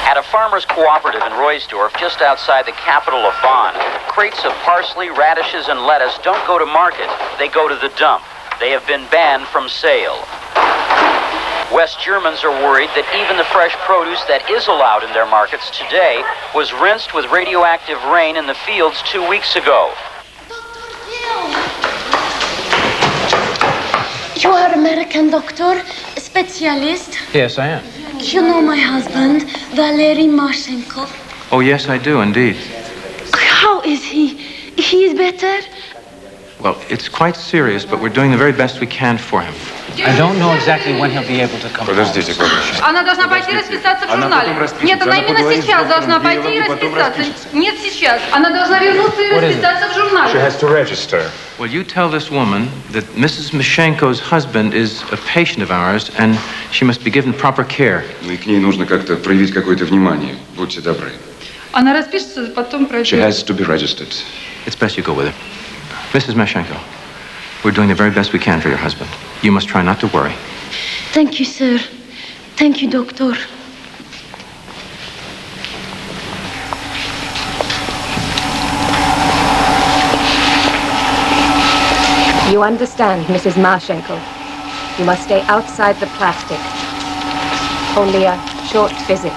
At a farmer's cooperative in Roysdorf, just outside the capital of Bonn, crates of parsley, radishes, and lettuce don't go to market. They go to the dump. They have been banned from sale. West Germans are worried that even the fresh produce that is allowed in their markets today was rinsed with radioactive rain in the fields 2 weeks ago. You are American doctor, specialist. Yes, I am. You know my husband, Valery Marchenko. Oh, yes, I do, indeed. How is he? He is better? Well, it's quite serious, but we're doing the very best we can for him. I don't know exactly when he'll be able to come home. Она должна пойти расписаться в журнале. Нет, она именно сейчас должна пойти и расписаться. Нет, сейчас. Она должна вернуться и расписаться в журнале. She has to register. Well, you tell this woman that Mrs. Mashenko's husband is a patient of ours, and she must be given proper care. И к ней нужно как-то проявить какое-то внимание. Будьте добры. Она распишется, потом пройдет. She has to be registered. It's best you go with her. Mrs. Mashenko, we're doing the very best we can for your husband. You must try not to worry. Thank you, sir. Thank you, doctor. You understand, Mrs. Marchenko. You must stay outside the plastic. Only a short visit.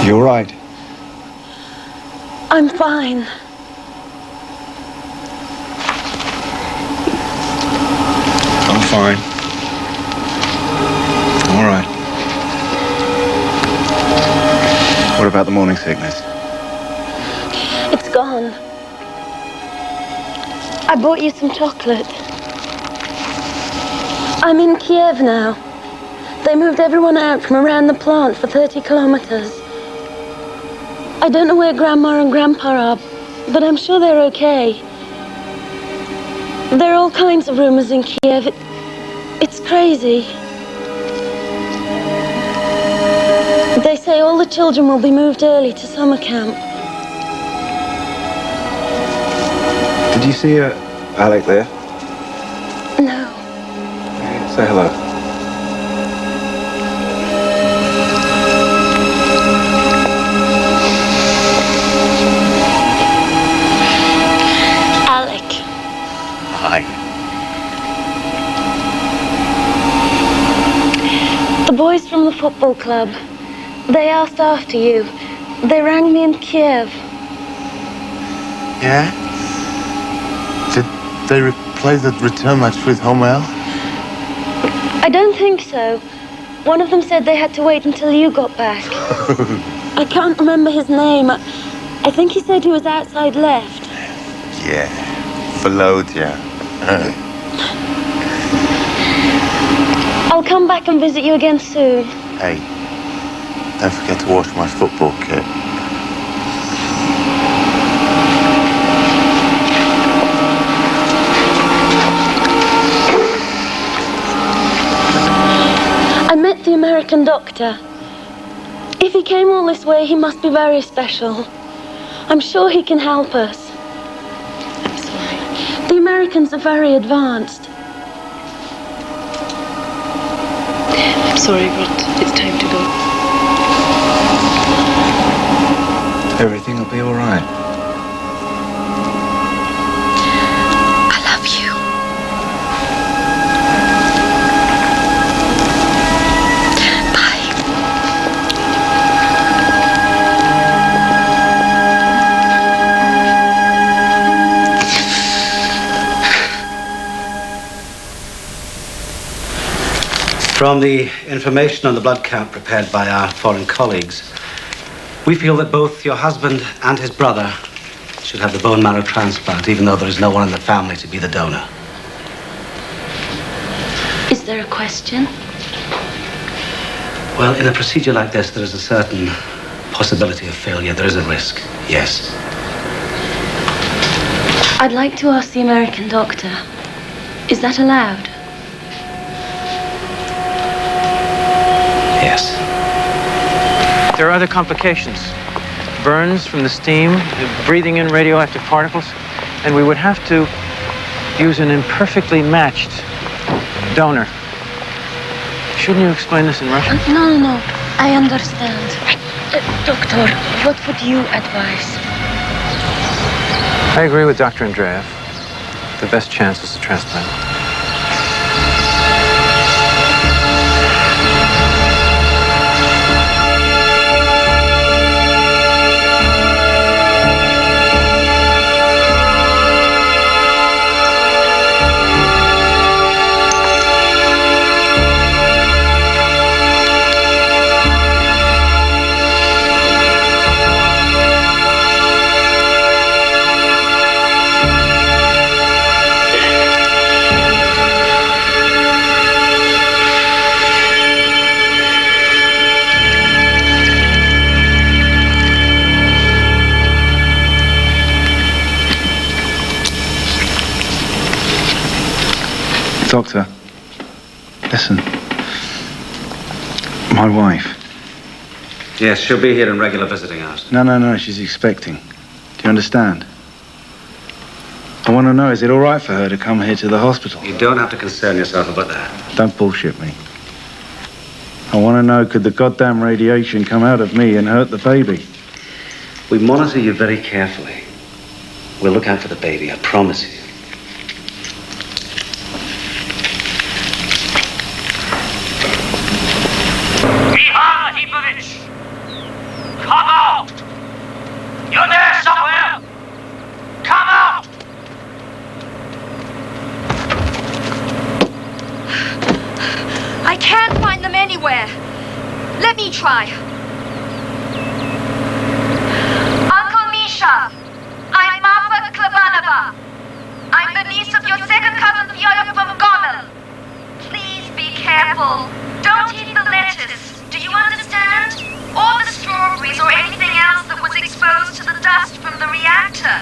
You're right. I'm fine. I'm fine. All right. What about the morning sickness? It's gone. I bought you some chocolate. I'm in Kiev now. They moved everyone out from around the plant for 30 kilometers. I don't know where Grandma and Grandpa are, but I'm sure they're okay. There are all kinds of rumors in Kiev. It's crazy. They say all the children will be moved early to summer camp. Did you see Alec there? No. Say hello. The boys from the football club, they asked after you. They rang me in Kiev. Yeah? Did they play the return match with Homel? I don't think so. One of them said they had to wait until you got back. I can't remember his name. I think he said he was outside left. Yeah, Volodya. I'll come back and visit you again soon. Hey, don't forget to wash my football kit. I met the American doctor. If he came all this way, he must be very special. I'm sure he can help us. I'm sorry. The Americans are very advanced. I'm sorry, but it's time to go. Everything will be all right. I love you. From the information on the blood count prepared by our foreign colleagues, we feel that both your husband and his brother should have the bone marrow transplant, even though there is no one in the family to be the donor. Is there a question? Well, in a procedure like this, there is a certain possibility of failure. There is a risk, yes. I'd like to ask the American doctor. Is that allowed? There are other complications. Burns from the steam, breathing in radioactive particles, and we would have to use an imperfectly matched donor. Shouldn't you explain this in Russian? No. I understand. Doctor, what would you advise? I agree with Dr. Andreev. The best chance is the transplant. Doctor, listen. My wife. Yes, she'll be here in regular visiting hours. No, she's expecting. Do you understand? I want to know, is it all right for her to come here to the hospital? You don't have to concern yourself about that. Don't bullshit me. I want to know, could the goddamn radiation come out of me and hurt the baby? We monitor you very carefully. We'll look out for the baby, I promise you. Come out! You're there somewhere! Come out! I can't find them anywhere. Let me try. Uncle Misha, I'm Marfa Klebanova. I'm the niece of your second cousin Fyodor from Gomel. Please be careful. Don't eat the lettuce. Do you understand? Or the strawberries or anything else that was exposed to the dust from the reactor.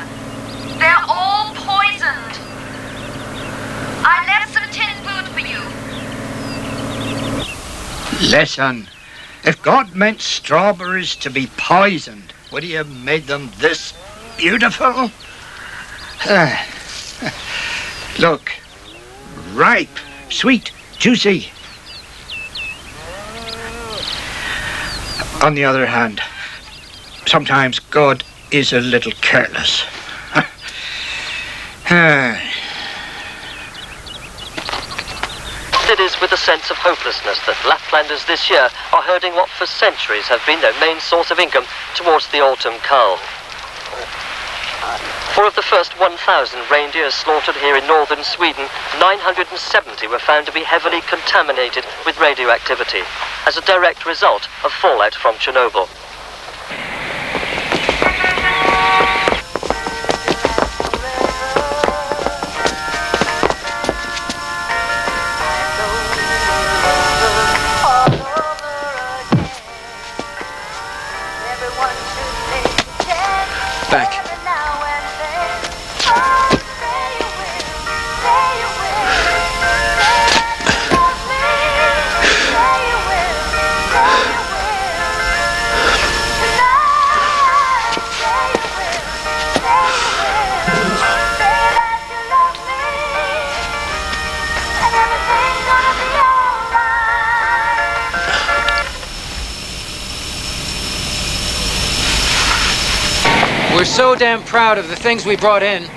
They're all poisoned. I left some tinned food for you. Listen, if God meant strawberries to be poisoned, would he have made them this beautiful? Look, ripe, sweet, juicy. On the other hand, sometimes God is a little careless. It is with a sense of hopelessness that Laplanders this year are herding what for centuries have been their main source of income towards the autumn calm. For of the first 1,000 reindeer slaughtered here in northern Sweden, 970 were found to be heavily contaminated with radioactivity as a direct result of fallout from Chernobyl. Back. We're so damn proud of the things we brought in.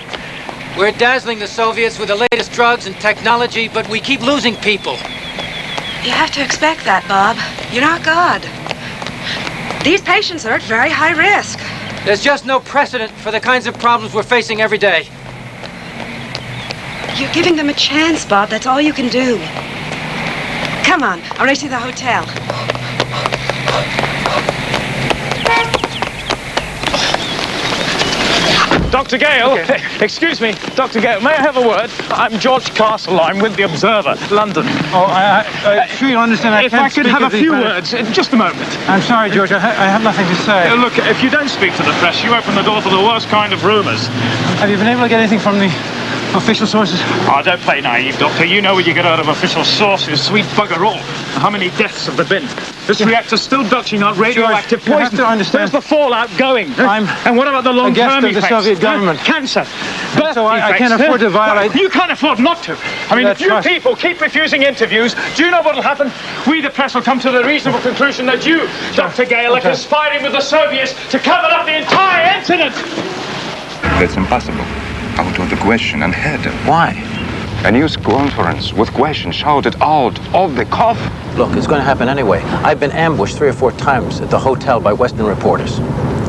We're dazzling the Soviets with the latest drugs and technology, but we keep losing people. You have to expect that, Bob. You're not God. These patients are at very high risk. There's just no precedent for the kinds of problems we're facing every day. You're giving them a chance, Bob. That's all you can do. Come on, I'll race you to the hotel. Dr. Gale, excuse me, Dr. Gale, may I have a word? I'm George Castle, I'm with The Observer, London. Oh, sure you understand If I could have a few words, just a moment. I'm sorry, George, I have nothing to say. Look, if you don't speak to the press, you open the door for the worst kind of rumours. Have you been able to get anything from the official sources? Oh, don't play naive, Doctor. You know what you get out of official sources. Sweet bugger all. How many deaths have there been? This reactor's still ducting out radioactive George, you poison. have to understand. Where's the fallout going? And what about the a guest long-term of the effects? Soviet government. Cancer, birth So I defects. can't afford to violate. You can't afford not to. I mean, if That's you right. people keep refusing interviews, do you know what'll happen? We, the press, will come to the reasonable conclusion that you, Dr. Gale, are conspiring with the Soviets to cover up the entire incident. That's impossible. Out of the question and head. Why? A news conference with questions shouted out of the cuff. Look, it's going to happen anyway. I've been ambushed 3 or 4 times at the hotel by Western reporters.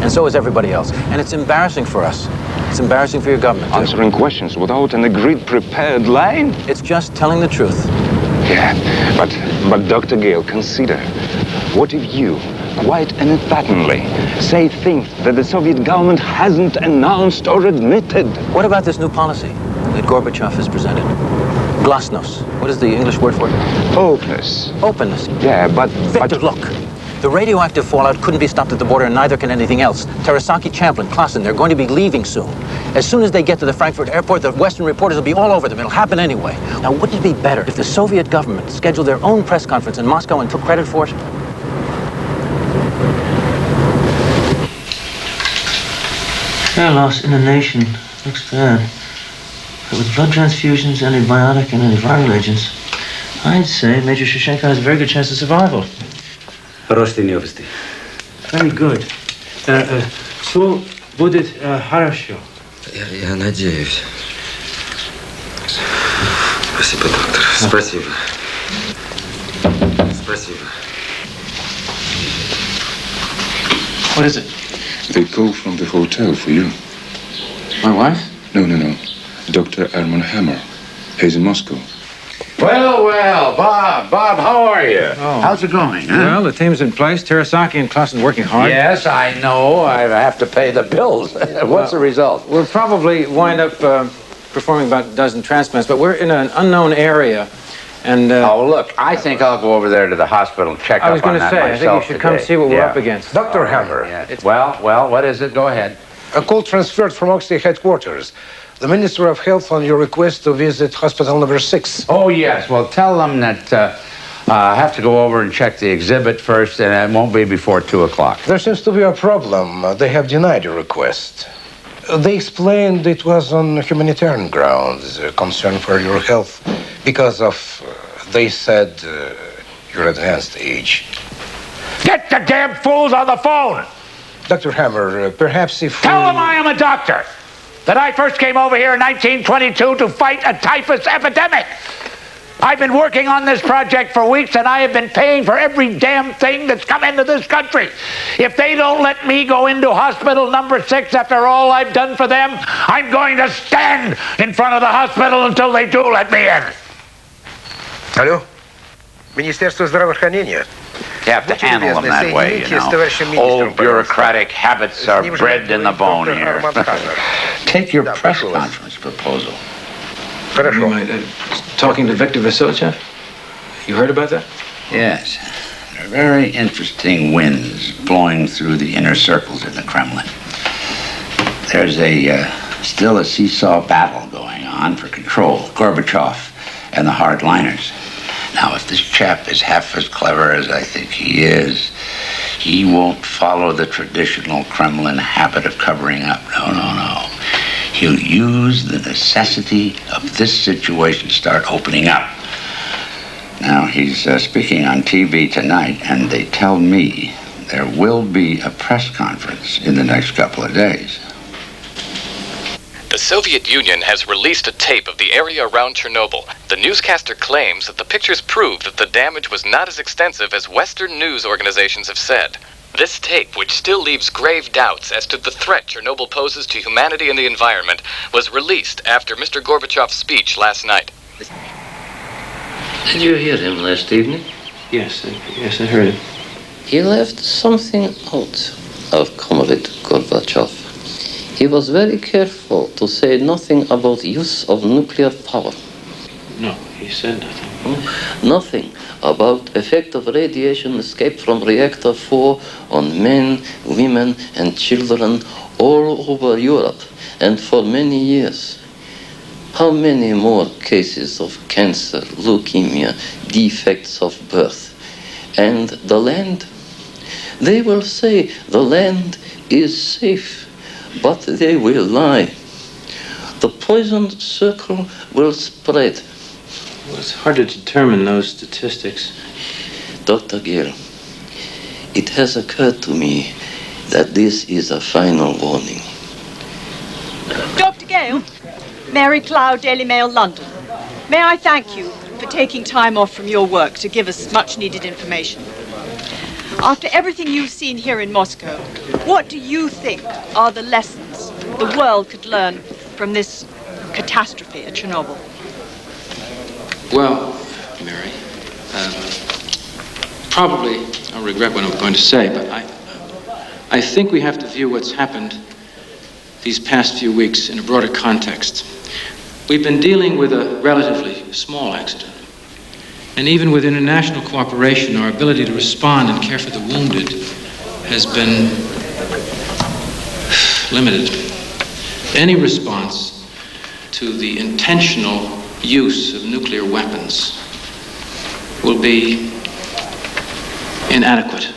And so is everybody else. And it's embarrassing for us. It's embarrassing for your government, too. Answering questions without an agreed prepared line? It's just telling the truth. Yeah, but Dr. Gale, consider. What if you, quite inadvertently, say things that the Soviet government hasn't announced or admitted? What about this new policy that Gorbachev has presented? Glasnost. What is the English word for it? Openness. Openness. Yeah, but Victor, look. The radioactive fallout couldn't be stopped at the border, and neither can anything else. Terasaki, Champlin, Klassen, they're going to be leaving soon. As soon as they get to the Frankfurt airport, the Western reporters will be all over them. It'll happen anyway. Now, wouldn't it be better if the Soviet government scheduled their own press conference in Moscow and took credit for it? Hair loss in a nation looks bad. But with blood transfusions, antibiotic, and antiviral agents, I'd say Major Shevchenko has a very good chance of survival. Хорошие новости. Very good. Все будет хорошо. Я надеюсь. Спасибо, доктор. Спасибо. Спасибо. What is it? They called from the hotel for you. My wife? No. Dr. Herman Hammer. He's in Moscow. Well, Bob, how are you? Oh. How's it going, huh? Well, the team's in place. Terasaki and Klassen working hard. Yes, I know. I have to pay the bills. What's the result? We'll probably wind up performing about a dozen transplants, but we're in an unknown area. And oh, look, I think I'll go over there to the hospital and check I was up on going to that say, I myself think you should come today. see what we're up against. Dr. Hammer. Well, what is it? Go ahead. A call transferred from Oxley headquarters. The Minister of Health on your request to visit hospital number 6. Oh, yes. Well, tell them that I have to go over and check the exhibit first, and it won't be before 2 o'clock. There seems to be a problem. They have denied your request. They explained it was on humanitarian grounds, concern for your health, because of, they said, your advanced age. Get the damn fools on the phone! Dr. Hammer, perhaps if Tell them I am a doctor! That I first came over here in 1922 to fight a typhus epidemic. I've been working on this project for weeks, and I have been paying for every damn thing that's come into this country. If they don't let me go into hospital number 6 after all I've done for them, I'm going to stand in front of the hospital until they do let me in. Алло? Министерство здравоохранения. You have to handle them that way, you know. Old bureaucratic habits are bred in the bone here. Take your press conference proposal. Talking to Viktor Vasilchev? You heard about that? Yes. There are very interesting winds blowing through the inner circles in the Kremlin. There's still a seesaw battle going on for control. Gorbachev and the hardliners. Now, if this chap is half as clever as I think he is, he won't follow the traditional Kremlin habit of covering up. No. He'll use the necessity of this situation to start opening up. Now, he's speaking on TV tonight, and they tell me there will be a press conference in the next couple of days. The Soviet Union has released a tape of the area around Chernobyl. The newscaster claims that the pictures prove that the damage was not as extensive as Western news organizations have said. This tape, which still leaves grave doubts as to the threat Chernobyl poses to humanity and the environment, was released after Mr. Gorbachev's speech last night. Did you hear him last evening? Yes, I heard it. He left something out of Comrade Gorbachev. He was very careful to say nothing about use of nuclear power. No, he said nothing. Nothing about effect of radiation escape from Reactor 4 on men, women, and children all over Europe, and for many years. How many more cases of cancer, leukemia, defects of birth, And the land? They will say the land is safe, but they will lie. The poisoned circle will spread. Well, it's hard to determine those statistics. Dr. Gill, it has occurred to me that this is a final warning. Dr. Gale, Mary Cloud, Daily Mail, London. May I thank you for taking time off from your work to give us much-needed information. After everything you've seen here in Moscow, what do you think are the lessons the world could learn from this catastrophe at Chernobyl? Well, Mary, probably I'll regret what I'm going to say, but I think we have to view what's happened these past few weeks in a broader context. We've been dealing with a relatively small accident. And even with international cooperation, our ability to respond and care for the wounded has been limited. Any response to the intentional use of nuclear weapons will be inadequate.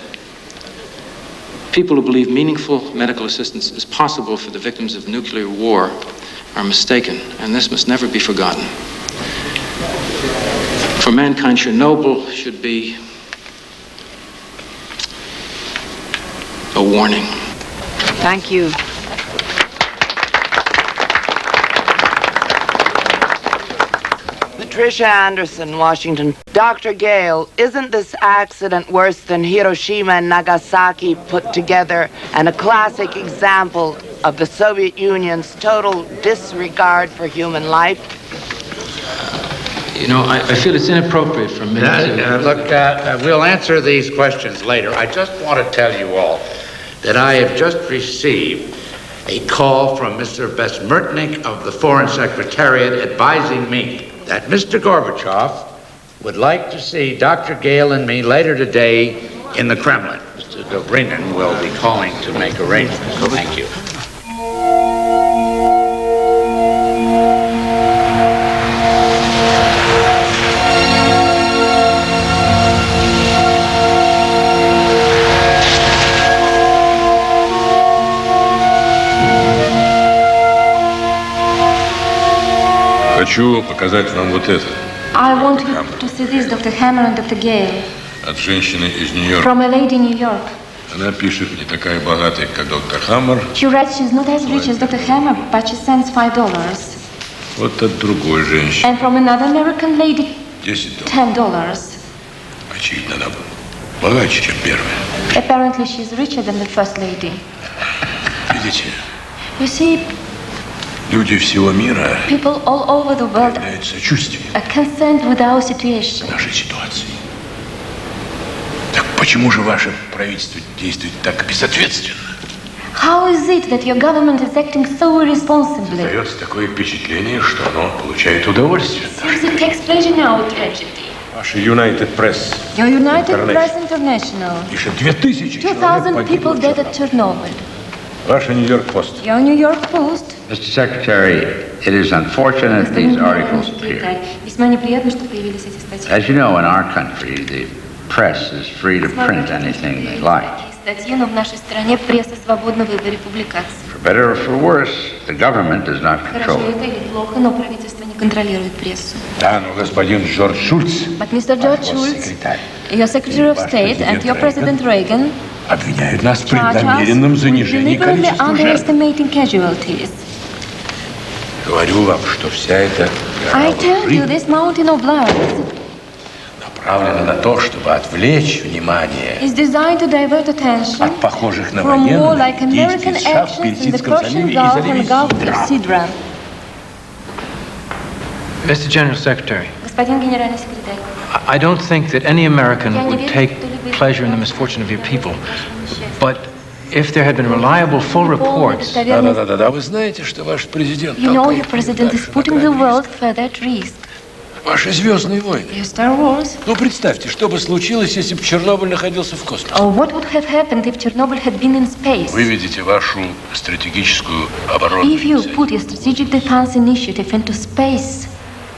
People who believe meaningful medical assistance is possible for the victims of nuclear war are mistaken, and this must never be forgotten. For mankind, Chernobyl should be a warning. Thank you. Patricia Anderson, Washington. Dr. Gale, isn't this accident worse than Hiroshima and Nagasaki put together and a classic example of the Soviet Union's total disregard for human life? You know, I feel it's inappropriate for me to... Look, we'll answer these questions later. I just want to tell you all that I have just received a call from Mr. Besmertnik of the Foreign Secretariat advising me that Mr. Gorbachev would like to see Dr. Gale and me later today in the Kremlin. Mr. Dobrinin will be calling to make arrangements. Thank you. Хочу показать вам вот это. I want you to see this, Dr. Hammer and Dr. Gale. От женщины из Нью-Йорка. From a lady in New York. Она пишет, не такая богатая, как доктор Хаммер. She writes she's not as rich as Dr. Hammer, but she sends $5. Вот от другой женщины. And from another American lady, $10. $10. Очевидно, она богаче, чем первая. Apparently she's richer than the first lady. Видите, You see, люди всего мира people all over the world проявляют сочувствие are concerned with our situation. нашей ситуации. Так почему же ваше правительство действует так безответственно? How is it that your government is acting so irresponsibly? Создается такое впечатление, что оно получает удовольствие. Seems it takes pleasure in our tragedy. Ваша United Press. Your United Press International. Пишет, 2000 2,000 people dead at Chernobyl. Ваша New York Post. Your New York Post. Mr. Secretary, it is unfortunate these articles appear. Весьма неприятно, что появились эти статьи. As you know, in our country, the press is free to print anything they like. Статьи, но в нашей стране пресса свободна в выборе публикаций. For better or for worse, the government does not control Хорошо it. это или плохо, но правительство не контролирует прессу. Да, но господин Джордж Шульц, But Mr. George Shultz, your Secretary of State and your President Reagan обвиняют нас в charge us преднамеренном with занижении deliberately количества жертв. underestimating casualties. Говорю вам, что вся эта I гора tell you, лжи this mountain of lies направлена на то, чтобы отвлечь внимание is designed to divert attention от похожих на from war like военных American действий США в actions in the Персидском Persian заливе и Gulf заливе and Gulf of Сидра. Sidra. Mr. General Secretary, Господин генеральный секретарь, I don't think that any American Я не would верю, take что любой pleasure in the misfortune of your people. But if there had been reliable, full reports... Да, вы знаете, что ваш президент you know your president is putting the world further at risk. Ваши «Звездные войны». Your Star Wars. Ну, представьте, что бы случилось, если бы Чернобыль находился в космосе. Oh, what would have happened if Chernobyl had been in space? Вы видите вашу стратегическую оборону. If you put your strategic defense initiative into space,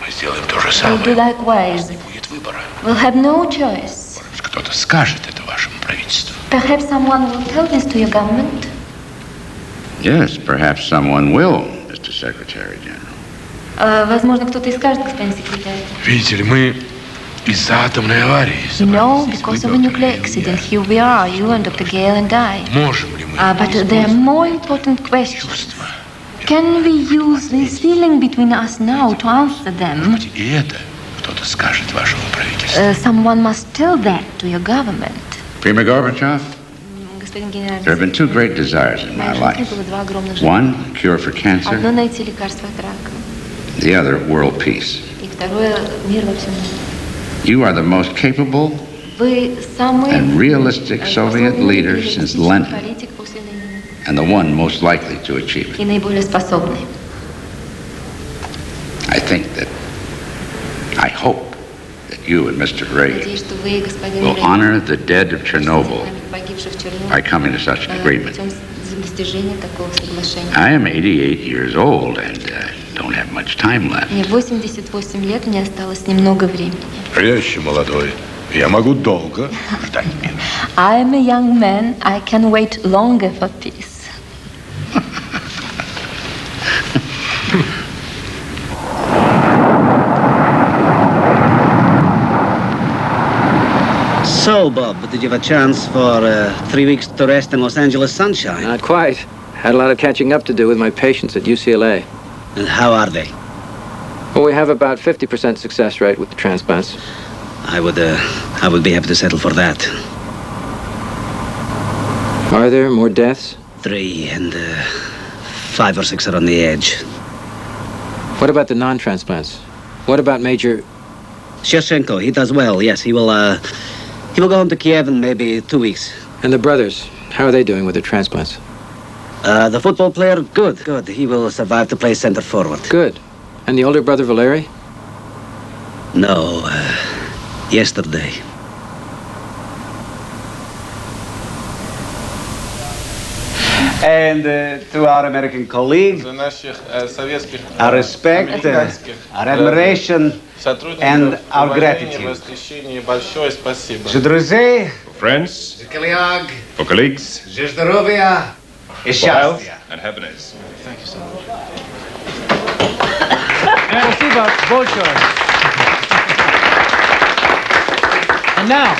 Мы сделаем то же we'll самое. do likewise. Будет выбора. We'll have no choice. кто-то скажет это вашему правительству. Perhaps someone will tell this to your government. Yes, perhaps someone will, Mr. Secretary General. Возможно, кто-то и скажет, господин секретарь. Видите ли, мы из-за атомной аварии No, because of a nuclear accident. Here we are, you and Dr. Gale and I. можем ли мы But there are more important questions. Can we use this feeling between us now to answer them? и это кто-то скажет вашему правительству? Someone must tell that to your government. Prima Gorbachev, Господин генеральный there have been two great desires in my секретарь, life. было два огромных One, желания. cure for cancer. Одно — найти лекарство от рака. The other, world peace. И второе — мир во всем мире. You are the most capable Вы самый and realistic Soviet leader since Lenin, политик после Ленина and the one most likely to achieve it. и наиболее способный. I hope that you and Mr. Reagan Надеюсь, что вы, господин will Рейган, honor the dead of Chernobyl погибших в by Чернобыле, coming to such an agreement. путем достижения такого соглашения. I am 88 years old and don't have much time left. Мне 88 лет, мне осталось немного времени. Я еще молодой. Я могу долго ждать мира. I am a young man. I can wait longer for peace. So, Bob, did you have a chance for 3 weeks to rest in Los Angeles sunshine? Not quite. Had a lot of catching up to do with my patients at UCLA. And how are they? Well, we have about 50% success rate with the transplants. I would be happy to settle for that. Are there more deaths? 3, and 5 or 6 are on the edge. What about the non-transplants? What about Major... Shevchenko, he does well, yes. He will go home to Kiev in maybe 2 weeks. And the brothers, how are they doing with their transplants? The football player, good. He will survive to play center forward. Good. And the older brother, Valery? No, yesterday. And to our American colleagues, our respect, our admiration, and our gratitude. Je друзей, friends, коллег, for colleagues, je здоровья и for health счастья. and happiness. Thank you so much. Спасибо большое. And now,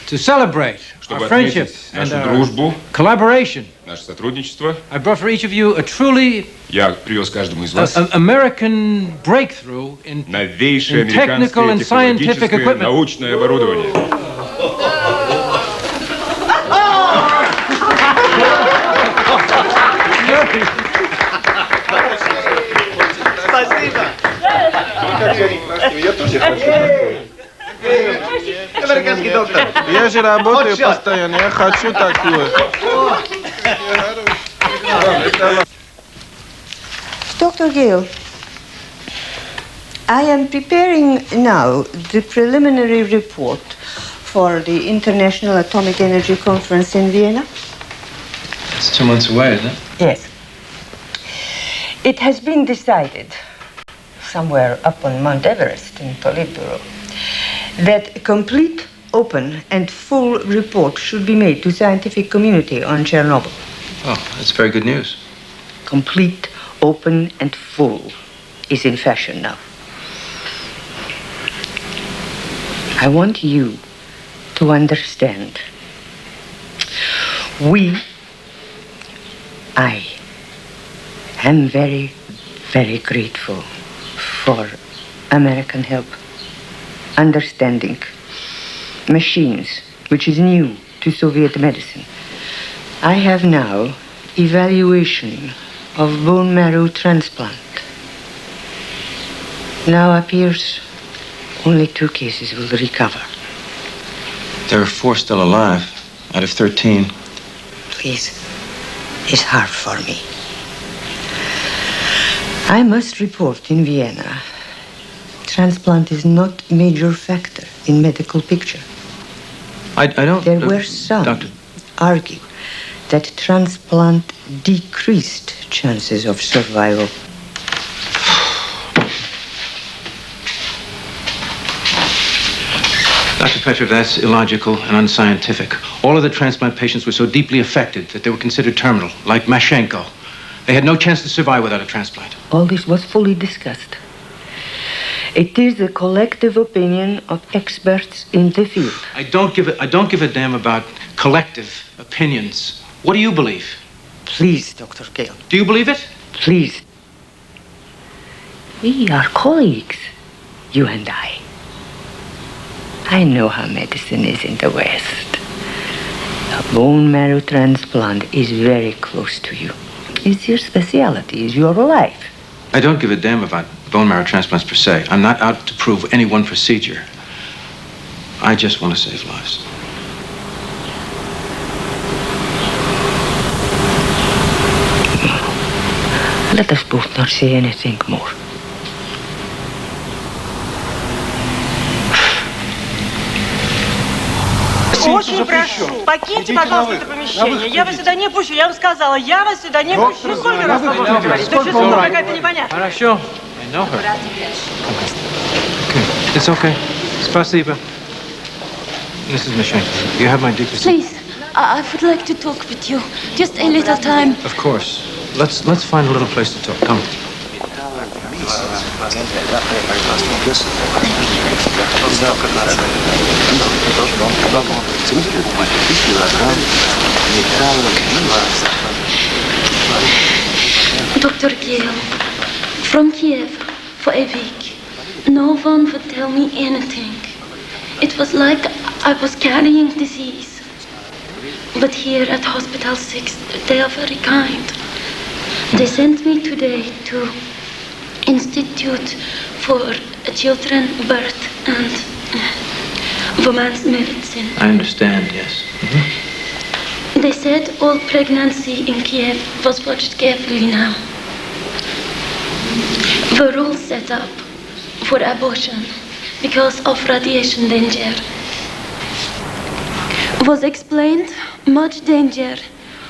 to celebrate our friendship and our дружбу, collaboration, наше сотрудничество, I brought for each of you a truly я привез каждому из вас American breakthrough in новейшее technical and американское scientific технологическое equipment. научное оборудование. Спасибо. Я тоже хочу. Американский доктор. Я же работаю постоянно, я хочу такое. Dr. Gale, I am preparing now the preliminary report for the International Atomic Energy Conference in Vienna. It's 2 months away, isn't it? Yes. It has been decided, somewhere up on Mount Everest in Politburo, that a complete, open, and full report should be made to the scientific community on Chernobyl. Oh, that's very good news. Complete, open, and full is in fashion now. I want you to understand. I am very, very grateful for American help, understanding, machines, which is new to Soviet medicine. I have now evaluation of bone marrow transplant. Now appears only 2 cases will recover. There are 4 still alive out of 13. Please, it's hard for me. I must report in Vienna. Transplant is not major factor in medical picture. I don't... There were some argue that transplant decreased chances of survival. Dr. Petr, that's illogical and unscientific. All of the transplant patients were so deeply affected that they were considered terminal, like Mashenko. They had no chance to survive without a transplant. All this was fully discussed. It is the collective opinion of experts in the field. I don't give a damn about collective opinions. What do you believe? Please, Dr. Gale. Do you believe it? Please. We are colleagues, you and I. I know how medicine is in the West. A bone marrow transplant is very close to you. It's your specialty, it's your life. I don't give a damn about bone marrow transplants per se. I'm not out to prove any one procedure. I just want to save lives. Let us both not say anything more. Очень прошу, покиньте, пожалуйста, это помещение. Я вас сюда не пущу, я вам сказала, я вас сюда не пущу. Ну сколько раз вам нужно говорить? Да физкультура какая-то непонятная. Хорошо. I know her. Okay. It's okay. Spasiba. Mrs. Mashenko, you have my deepest... Please, I would like to talk with you. Just a little time. Of course. Let's find a little place to talk. Come. Dr. Gale, from Kiev for a week. No one would tell me anything. It was like I was carrying disease. But here at Hospital 6, they are very kind. They sent me today to Institute for Children, Birth and Women's Medicine. I understand, yes. They said all pregnancy in Kiev was watched carefully now. The rules set up for abortion because of radiation danger. Was explained much danger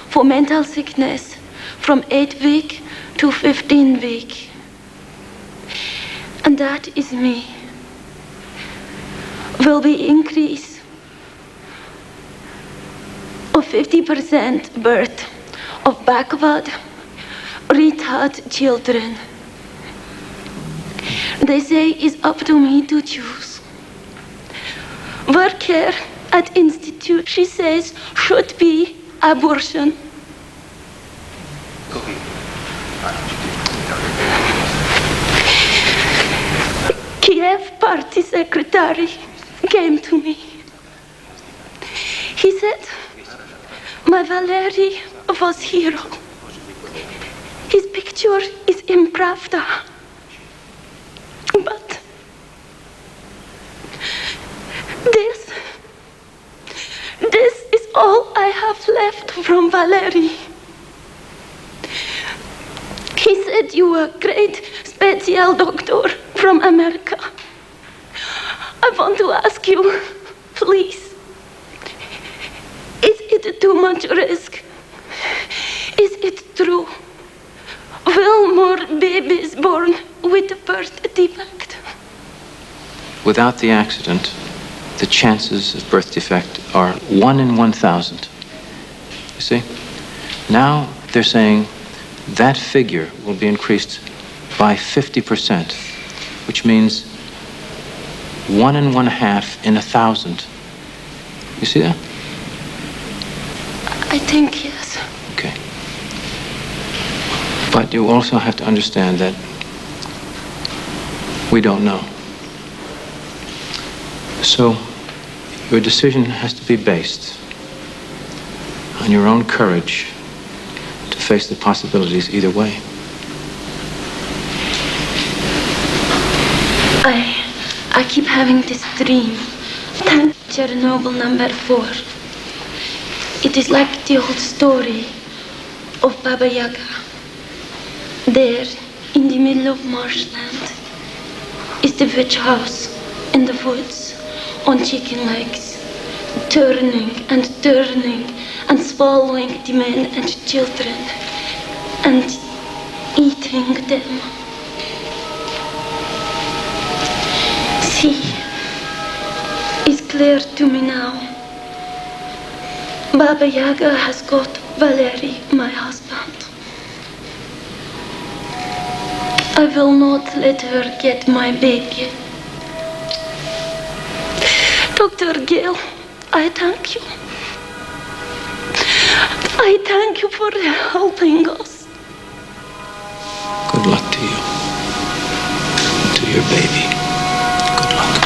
for mental sickness from 8 week to 15 week. And that is me. Will be increase of 50% birth of backward, retarded children. They say it's up to me to choose. Work here at Institute, she says, should be abortion. Kiev party secretary came to me. He said, my Valery was hero. His picture is in Pravda. But this is all I have left from Valery. He said you are a great special doctor from America. I want to ask you, please, is it too much risk? Is it true? Will more babies born with a birth defect? Without the accident, the chances of birth defect are 1 in 1,000. You see? Now they're saying that figure will be increased by 50%, which means 1 in 1/2 in 1,000. You see that? I think yes. Okay. But you also have to understand that we don't know. So your decision has to be based on your own courage to face the possibilities either way. I keep having this dream. Chernobyl number 4. It is like the old story of Baba Yaga. There, in the middle of marshland, is the witch house in the woods on chicken legs, turning and swallowing the men and children and eating them. See, is clear to me now. Baba Yaga has got Valery, my husband. I will not let her get my baby. Dr. Gale, I thank you. I thank you for helping us. Good luck to you. And to your baby. Good luck.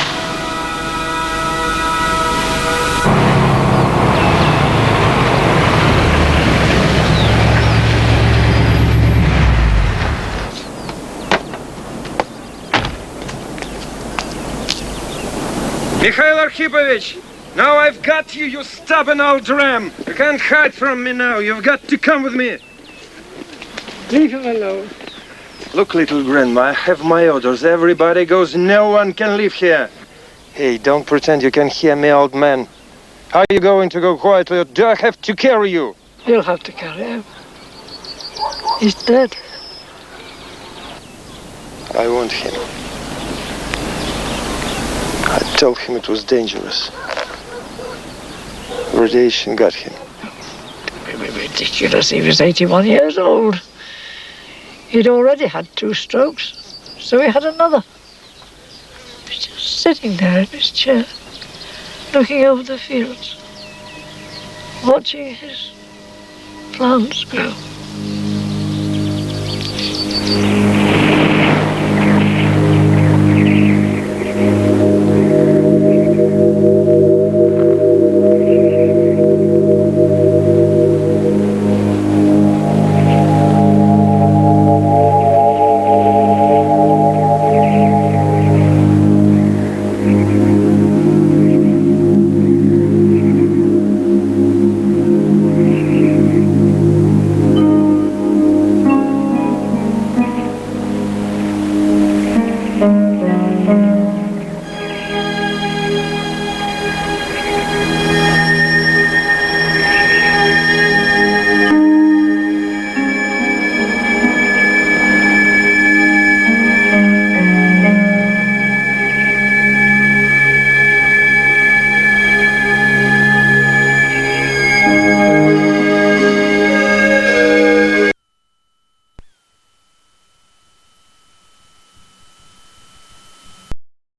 Mikhail Archipovich! Now I've got you, you stubborn old ram! You can't hide from me now. You've got to come with me. Leave him alone. Look, little grandma, I have my orders. Everybody goes, no one can live here. Hey, don't pretend you can hear me, old man. How are you going to go quietly, or do I have to carry you? You'll have to carry him. He's dead. I want him. I told him it was dangerous. Radiation got him. Ridiculous. He was 81 years old. He'd already had 2 strokes, so he had another. He was just sitting there in his chair, looking over the fields, watching his plants grow.